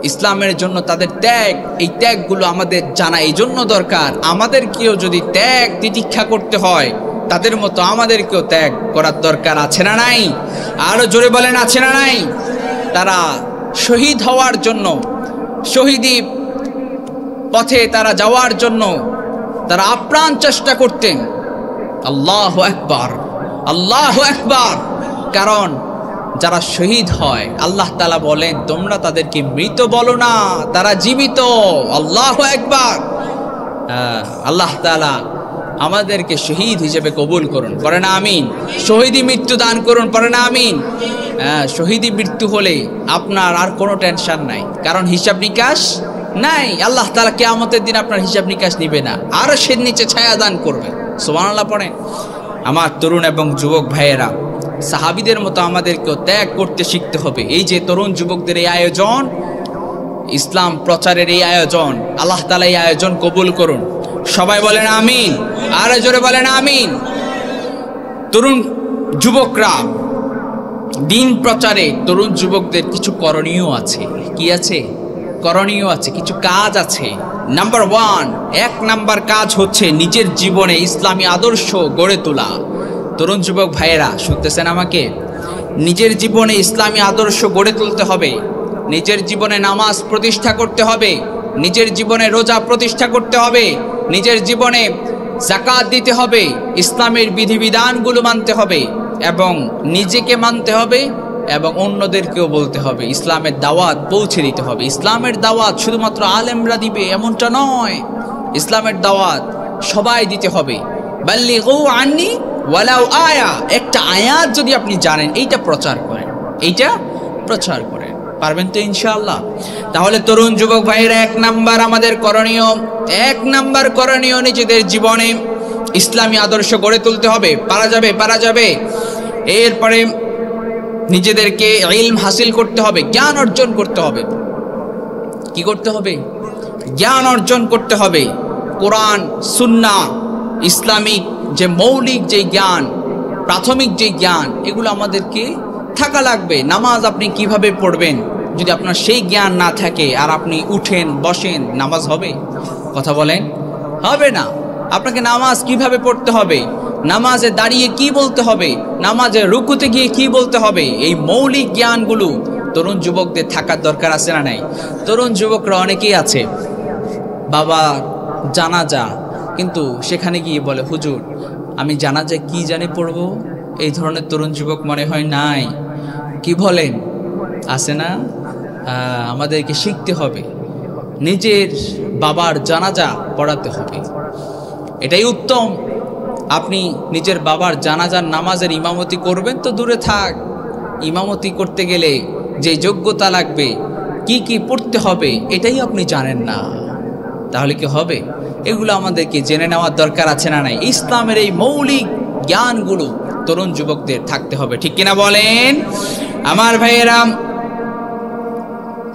ইসলামের জন্য। তাদের ত্যাগ, এই ত্যাগগুলো আমাদের জানা এই জন্য দরকার। আমাদেরকেও যদি ত্যাগ তিতিক্ষা করতে হয়, তাদের মতো আমাদেরকেও ত্যাগ করার দরকার আছে না নাই? আরো জোরে বলেন, আছে না নাই? তারা শহীদ হওয়ার জন্য, শহীদি পথে তারা যাওয়ার জন্য তারা আপ্রাণ চেষ্টা করতেন। আল্লাহু আকবার, আল্লাহু আকবার। কারণ যারা শহীদ হয় আল্লাহ তাআলা বলেন, তোমরা তাদেরকে মৃত বলো না, তারা জীবিত। আল্লাহু আকবার। আল্লাহ তাআলা আমাদেরকে শহীদ হিসেবে কবুল করুন, পড়েন আমিন। শহীদি মৃত্যু দান করুন, পড়েন আমিন। শহীদি মৃত্যু হলে আপনার আর কোনো টেনশন নাই, কারণ হিসাব নিকাশ নাই। আল্লাহ তাআলা কিয়ামতের দিন আপনার হিসাব নিকাশ নিবে না, আরো সে নিচে ছায়া দান করবে। সুবহানাল্লাহ পড়েন। আমার তরুণ এবং যুবক ভাইয়েরা, সাহাবীদের মতো আমাদেরকেও ত্যাগ করতে শিখতে হবে। এই যে তরুণ যুবকদের এই আয়োজন, ইসলাম প্রচারের এই আয়োজন, আল্লাহ তাআলা এই আয়োজন কবুল করুন। সবাই বলেন আমিন, আরো জোরে বলেন আমিন। তরুণ যুবকরা, দিন প্রচারে তরুণ যুবকদের কিছু করণীয় আছে। কি আছে? করণীয় আছে, কিছু কাজ আছে। নাম্বার 1, 1 নাম্বার কাজ হচ্ছে নিজের জীবনে ইসলামী আদর্শ গড়ে তোলা। তরুণ যুবক ভাইয়েরা, শুনতেছেন আমাকে? নিজের জীবনে ইসলামী আদর্শ গড়ে তুলতে হবে, নিজের জীবনে নামাজ প্রতিষ্ঠা করতে হবে, নিজের জীবনে রোজা প্রতিষ্ঠা করতে হবে, নিজের জীবনে যাকাত দিতে হবে, ইসলামের বিধিবিধানগুলো মানতে হবে এবং নিজেকে মানতে হবে এবং অন্যদেরকেও বলতে হবে। ইসলামের দাওয়াত পৌঁছে দিতে হবে। ইসলামের দাওয়াত শুধুমাত্র আলেমরা দিবে এমনটা নয়, ইসলামের দাওয়াত সবাই দিতে হবে। বাল্লিগু আন্নি ওয়ালাউ আয়া, একটা আয়াত যদি আপনি জানেন এইটা প্রচার করেন, এইটা প্রচার করেন। পারবেন তো ইনশাআল্লাহ? তাহলে তরুণ যুবক ভাইরা, 1 নাম্বার আমাদের করণীয়, 1 নাম্বার করণীয় নিজেদের জীবনে ইসলামী আদর্শ গড়ে তুলতে হবে। পারা যাবে, পারা যাবে। এরপরে নিজেদেরকে ইলম হাসিল করতে হবে, জ্ঞান অর্জন করতে হবে। কি করতে হবে? জ্ঞান অর্জন করতে হবে। কোরআন, সুন্নাহ, ইসলামিক যে মৌলিক যে জ্ঞান, প্রাথমিক যে জ্ঞান, এগুলো আমাদেরকে থাকা লাগবে। নামাজ আপনি কিভাবে পড়বেন যদি আপনার সেই জ্ঞান না থাকে আর আপনি উঠেন বসেন, নামাজ হবে? কথা বলেন, হবে না। আপনাকে নামাজ কিভাবে পড়তে হবে, নামাজে দাঁড়িয়ে কি বলতে হবে, নামাজে রুকুতে গিয়ে কি বলতে হবে, এই মৌলিক জ্ঞানগুলো তরুণ যুবকদের থাকার দরকার আছে না নাই? তরুণ যুবকরা অনেকেই আছে, বাবা জানাজা কিন্তু সেখানে গিয়ে বলে, হুজুর আমি জানাজায় কি জানি পড়ব, এই ধরনের তরুণ যুবক মনে হয় নাই। কি বলেন? আছে না? আমাদেরকে শিখতে হবে, নিজের বাবার জানাজা পড়াতে হবে, এটাই উত্তম। আপনি নিজের বাবার জানাজার নামাজের ইমামতি করবেন তো দূরে থাক, ইমামতি করতে গেলে যে যোগ্যতা লাগবে, কি কি পড়তে হবে, এটাই আপনি জানেন না, তাহলে কি হবে? এগুলো আমাদেরকে জেনে নেওয়ার দরকার আছে না নাই? ইসলামের এই মৌলিক জ্ঞানগুলো তরুণ যুবকদের থাকতে হবে, ঠিক কিনা বলেন আমার ভাইয়েরা?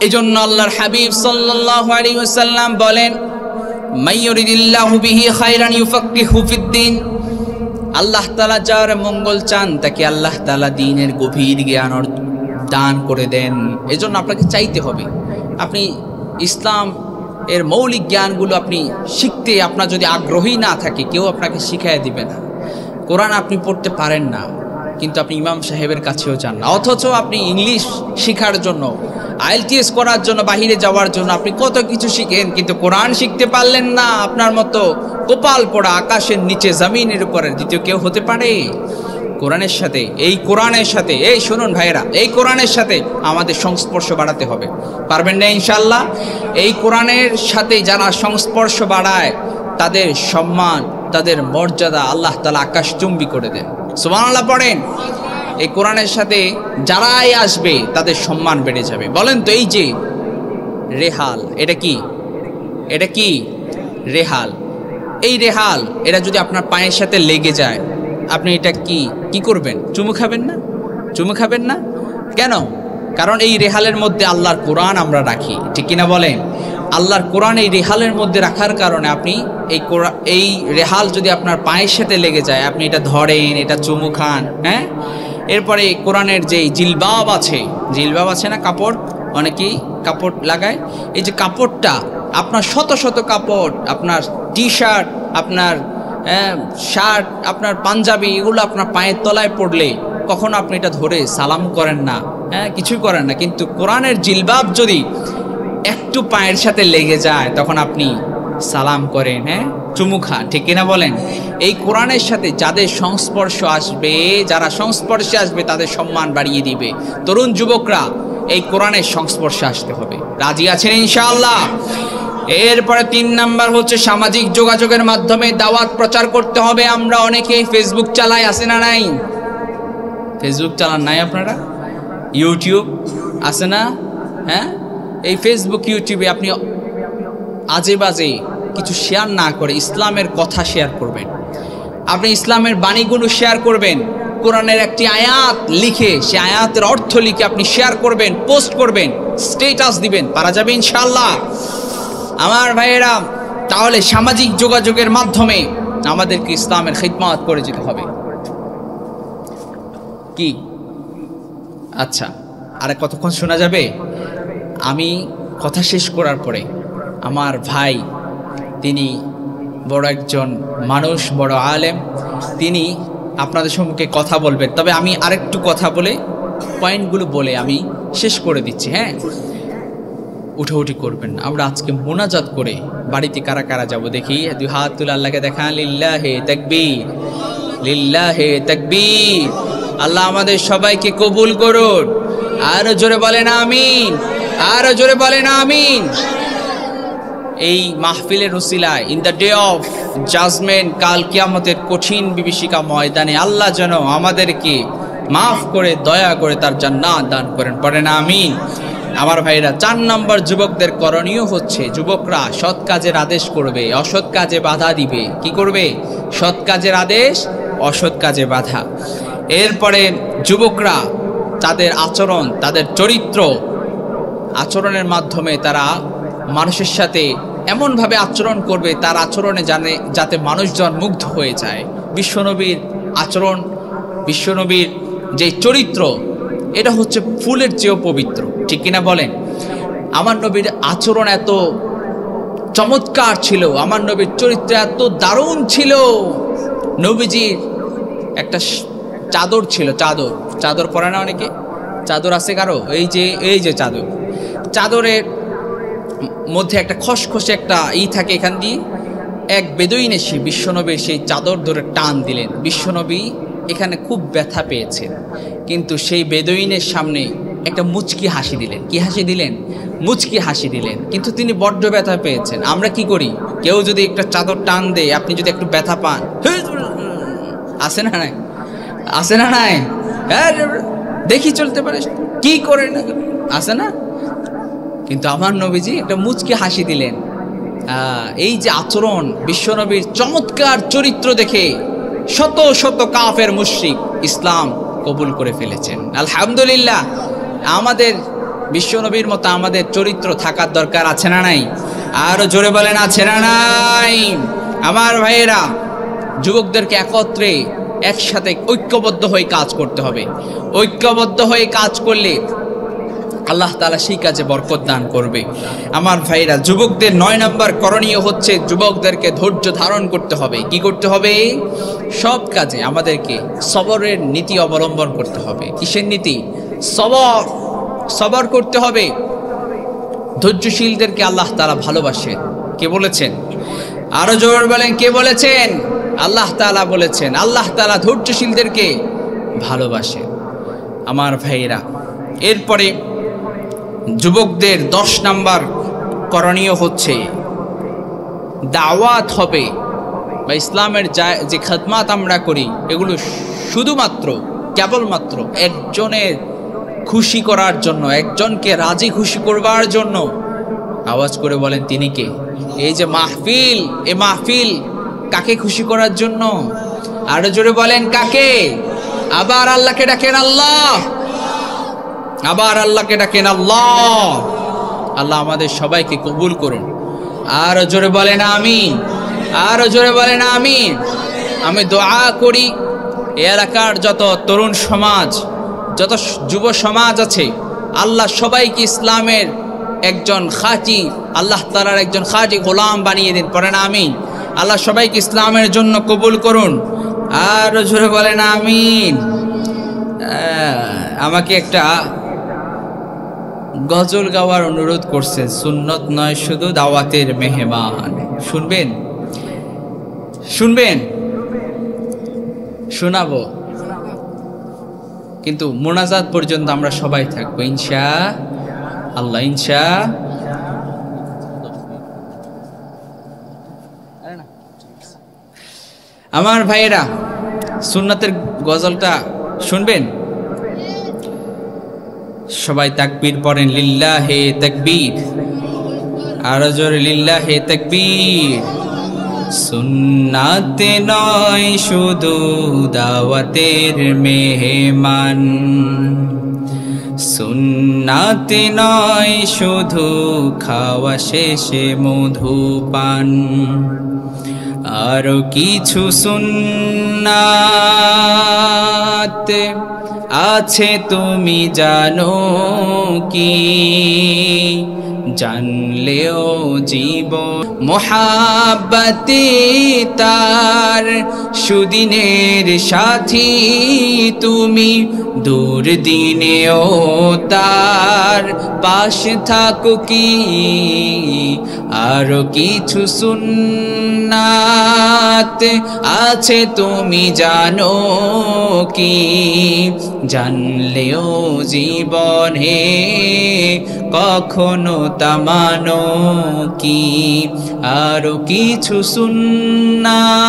এজন্য আল্লাহর হাবিব সাল্লাল্লাহু আলাইহি ওয়াসাল্লাম বলেন, মাইয়ুরিদিল্লাহু বিহি খায়রান ইউফাক্কিহু ফিদ্দিন। আল্লাহ তাআলা যার মঙ্গল চান তাকে আল্লাহ তাআলা দ্বীনের গভীর জ্ঞান দান করে দেন। এজন্য আপনাকে চাইতে হবে, আপনি ইসলাম এর মৌলিক জ্ঞানগুলো আপনি শিখতে আপনার যদি আগ্রহী না থাকে, কেউ আপনাকে শিখাইয়া দিবে না। কোরআন আপনি পড়তে পারেন না, কিন্তু আপনি ইমাম সাহেবের কাছেও যান না, অথচ আপনি ইংলিশ শেখার জন্য, IELTS করার জন্য, বাহিরে যাওয়ার জন্য আপনি কত কিছু শিখেন, কিন্তু কোরআন শিখতে পারলেন না। আপনার মতো কপাল পোড়া আকাশের নিচে জমিনের উপরে দ্বিতীয় কেউ হতে পারে? কোরআনের সাথে, এই কোরআনের সাথে, এই শুনুন ভাইয়েরা, এই কোরআনের সাথে আমাদের সংস্পর্শ বাড়াতে হবে। পারবেন না ইনশাআল্লাহ? এই কোরআনের সাথে যারা সংস্পর্শ বাড়ায় তাদের সম্মান, তাদের মর্যাদা আল্লাহ তাআলা আকাশচুম্বী করে দেন। সুবহানাল্লাহ পড়েন। এই কোরআনের সাথে যারাই আসবে তাদের সম্মান বেড়ে যাবে। বলেন তো, এই যে রেহাল, এটা কি? এটা কি রেহাল? এই রেহাল এটা যদি আপনার পায়ের সাথে লেগে যায়, আপনি এটা কি করবেন? চুমু খাবেন না? চুমু খাবেন না কেন? কারণ এই রেহালের মধ্যে আল্লাহর কোরআন আমরা রাখি, ঠিক কিনা বলেন? আল্লাহর কোরআন এই রেহালের মধ্যে রাখার কারণে আপনি এই রেহাল যদি আপনার পায়ের সাথে লেগে যায়, আপনি এটা ধরেন, এটা চুমু খান। হ্যাঁ, এরপরে কোরআনের যে জিলবাব আছে না, কাপড়, অনেকেই কাপড় লাগায়। এই যে কাপড়টা, আপনার শত শত কাপড়, আপনার টি শার্ট, আপনার শার্ট, আপনার পাঞ্জাবি, এগুলো আপনার পায়ের তলায় পড়লে কখনো আপনি এটা ধরে সালাম করেন না, কিছুই করেন না। কিন্তু কোরআনের জিলবাব যদি একটু পায়ের সাথে লেগে যায়, তখন আপনি সালাম করেন, চুমু খান, ঠিক কিনা বলেন? এই কোরআনের সাথে যাদের সংস্পর্শ আসবে, যারা সংস্পর্শে আসবে তাদের সম্মান বাড়িয়ে দিবে। তরুণ যুবকরা এই কোরআনের সংস্পর্শে আসতে হবে। রাজি আছেন ইনশাআল্লাহ? এরপরে 3 নাম্বার হচ্ছে সামাজিক যোগাযোগের মাধ্যমে দাওয়াত প্রচার করতে হবে। আমরা অনেকেই ফেসবুক চালাই, আছে না নাই? ফেসবুক চালান নাই আপনারা? ইউটিউব আছে না? এই ফেসবুক, ইউটিউবে আপনি আজে বাজে কিছু শেয়ার না করে ইসলামের কথা শেয়ার করবেন, আপনি ইসলামের বাণীগুলো শেয়ার করবেন। কোরআনের একটি আয়াত লিখে, সে আয়াতের অর্থ লিখে আপনি শেয়ার করবেন, পোস্ট করবেন, স্ট্যাটাস দিবেন। পারা যাবে ইনশাআল্লাহ আমার ভাইয়েরা? তাহলে সামাজিক যোগাযোগের মাধ্যমে আমাদেরকে ইসলামের খিদমত করে যেতে হবে। কি? আচ্ছা, আর কতক্ষণ শোনা যাবে? আমি কথা শেষ করার পরে আমার ভাই, তিনি বড় একজন মানুষ, বড় আলেম, তিনি আপনাদের সম্মুখে কথা বলবেন। তবে আমি আরেকটু কথা বলে, পয়েন্টগুলো বলে আমি শেষ করে দিচ্ছি। উঠাউঠি করবেন না। আমরা আজকে মোনাজাত করে বাড়িতে কারা কারা যাব দেখি? 2 হাত তুলে আল্লাহকে দেখান। লিল্লাহে তাকবীর, লিল্লাহে তাকবীর। আল্লাহ আমাদের সবাইকে কবুল করুন। আরো জোরে বলেন আমিন, আরো জোরে বলেন আমিন। এই মাহফিলের উসিলায়, in the day of judgement, কাল কিয়ামতের কঠিন বিভীষিকা ময়দানে আল্লাহ যেন আমাদেরকে মাফ করে, দয়া করে তার জান্নাত দান করেন। পড়েন আমিন। আমার ভাইরা, 4 নম্বর যুবকদের করণীয় হচ্ছে, যুবকরা সৎ কাজের আদেশ করবে, অসৎ কাজে বাধা দিবে। কি করবে? সৎ কাজের আদেশ, অসৎ কাজে বাধা। এরপরে যুবকরা তাদের আচরণ, তাদের চরিত্র, আচরণের মাধ্যমে তারা মানুষের সাথে এমনভাবে আচরণ করবে, তার আচরণে যাতে মানুষজন মুগ্ধ হয়ে যায়। বিশ্বনবীর আচরণ, বিশ্বনবীর যে চরিত্র, এটা হচ্ছে ফুলের চেয়েও পবিত্র, ঠিক কিনা বলেন? আমার নবীর আচরণ এত চমৎকার ছিল, আমার নবীর চরিত্র এত দারুণ ছিল। নবীজির একটা চাদর ছিল, চাদর পরে না অনেকে? চাদর আছে কারো? এই যে চাদরের মধ্যে একটা খসখসে একটা থাকে, এখান দিয়ে এক বেদুইন এসে বিশ্বনবীর সেই চাদর ধরে টান দিলেন। বিশ্বনবী এখানে খুব ব্যথা পেয়েছেন, কিন্তু সেই বেদুইনের সামনে একটা মুচকি হাসি দিলেন। কি হাসি দিলেন? মুচকি হাসি দিলেন, কিন্তু তিনি বড্ড ব্যথা পেয়েছেন। আমরা কি করি? কেউ যদি একটা চাদর টান দেয়, আপনি যদি একটু ব্যথা পান, আসে না নাই? আসে না নাই? দেখি চলতে পারে, কি করে না, আসে না? কিন্তু আমার নবীজি একটা মুচকি হাসি দিলেন। এই যে আচরণ, বিশ্বনবীর চমৎকার চরিত্র দেখে শত শত কাফের মুশরিক ইসলাম কবুল করে ফেলেছেন। আলহামদুলিল্লাহ। আমাদের বিশ্বনবীর মতো আমাদের চরিত্র থাকার দরকার আছে না নাই? আরো জোরে বলেন, আছে না নাই? আমার ভাইয়েরা, যুবকদেরকে একত্রে একসাথে ঐক্যবদ্ধ হয়ে কাজ করতে হবে। ঐক্যবদ্ধ হয়ে কাজ করলে আল্লাহ তাআলা সেই কাজে বরকত দান করবে। আমার ভাইরা, যুবকদের ৯ নম্বর করণীয় হচ্ছে যুবকদেরকে ধৈর্য ধারণ করতে হবে। কি করতে হবে? সব কাজে আমাদেরকে সবরের নীতি অবলম্বন করতে হবে। কিসের নীতি? সবর। সবর করতে হবে। ধৈর্যশীলদেরকে আল্লাহ তাআলা ভালোবাসেন। কে বলেছেন? আরো জোর বলেন, কে বলেছেন? আল্লাহ তাআলা বলেছেন। আল্লাহ তাআলা ধৈর্যশীলদেরকে ভালোবাসেন। আমার ভাইরা, এরপরে যুবকদের 10 নম্বর করণীয় হচ্ছে দাওয়াত হবে, বা ইসলামের যে খেদমাত আমরা করি এগুলো শুধুমাত্র কেবলমাত্র একজনের খুশি করার জন্য, একজনকে রাজি খুশি করবার জন্য। আওয়াজ করে বলেন, তিনি কে? এই যে মাহফিল, এই মাহফিল কাকে খুশি করার জন্য? আরো জোরে বলেন, কাকে? আবার আল্লাহকে ডাকেন, আল্লাহ। আবার আল্লাহকে ডাকেন, আল্লাহ। আল্লাহ আমাদের সবাইকে কবুল করুন। আরো জোরে বলেন আমিন। আরো জোরে বলেন আমিন। আমি দোয়া করি এ এলাকার যত তরুণ সমাজ, যত যুব সমাজ আছে, আল্লাহ সবাইকে ইসলামের একজন খাঁটি, আল্লাহ তাআলার একজন খাঁটি গোলাম বানিয়ে দিন। পড়েন আমিন। আল্লাহ সবাইকে ইসলামের জন্য কবুল করুন। আরো জোরে বলেন আমিন। আমাকে একটা গজল গাওয়ার অনুরোধ করছেন। সুন্নত নয় শুধু, দাওয়াতের মেহমান। শুনবেন? শুনবেন? শোনাবো, কিন্তু মোনাজাত পর্যন্ত আমরা সবাই থাকবো ইনশাআল্লাহ। আমার ভাইয়েরা, সুন্নতের গজলটা শুনবেন? সবাই তাকবীর পড়েন, লিল্লাহে তাকবীর। আরো জোরে লিল্লাহে তাকবীর। সুন্নাতে নয় শুধু, দাওয়াতের মেহমান। সুন্নাতে নয় শুধু, খাওয়া শেষে মধুপান। আরো কিছু সুন্নাত আছে তুমি জানো কি? জানলেও জীবন মোহাব্বতে তার সুদিনের সাথী তুমি, দুর্দিনেও তার পাশে থাকো কি? আরো কিছু সুন্নাত আছে তুমি জানো কি? জানলেও জীবনে কখনো তা মানো কি? আরো কিছু সুন্নাত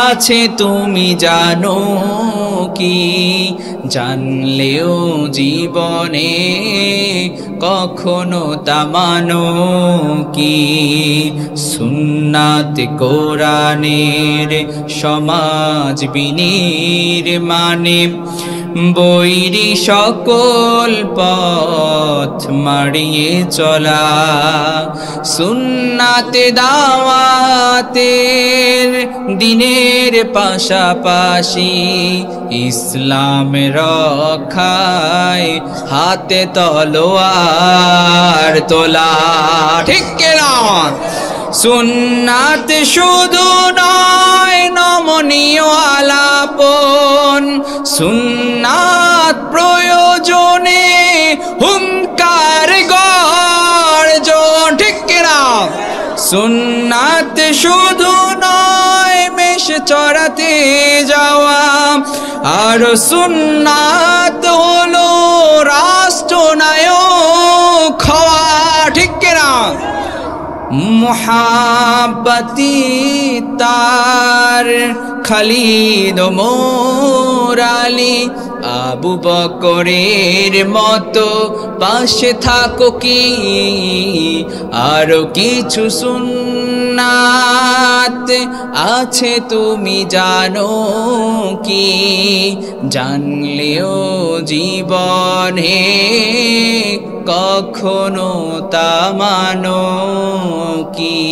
আছে তুমি জানো কি? জানলেও জীবনে কখনো তা মানো কি? সুন্নাত কোরআনের সমাজ বিনির্মাণে বৈরী সকল পথ মাড়িয়ে চলা। সুন্নাতে দাওয়াতের দিনের পাশাপাশি ইসলাম রক্ষায় হাতে তলোয়ার তোলা। ঠিক না? সুন্নাত শুধু নয় নমনীয় আলাপন, সুন্নাত প্রয়োজনে হুঙ্কার গর্জন। ঠিক না? সুন্নাত শুধু নয় মেষ চড়াতে যাওয়া, আর সুন্নাত হলো রাষ্ট্রনায়ক হওয়া, ঠিক কিনা? মুহাব্বতি তার খালিদ ওমর আলী আবু বকরের মতো পাশে থাকো কি? আরো কিছু সুন্নাত আছে তুমি জানো কি? জানলেও জীবনে কখনো তা মানো কি?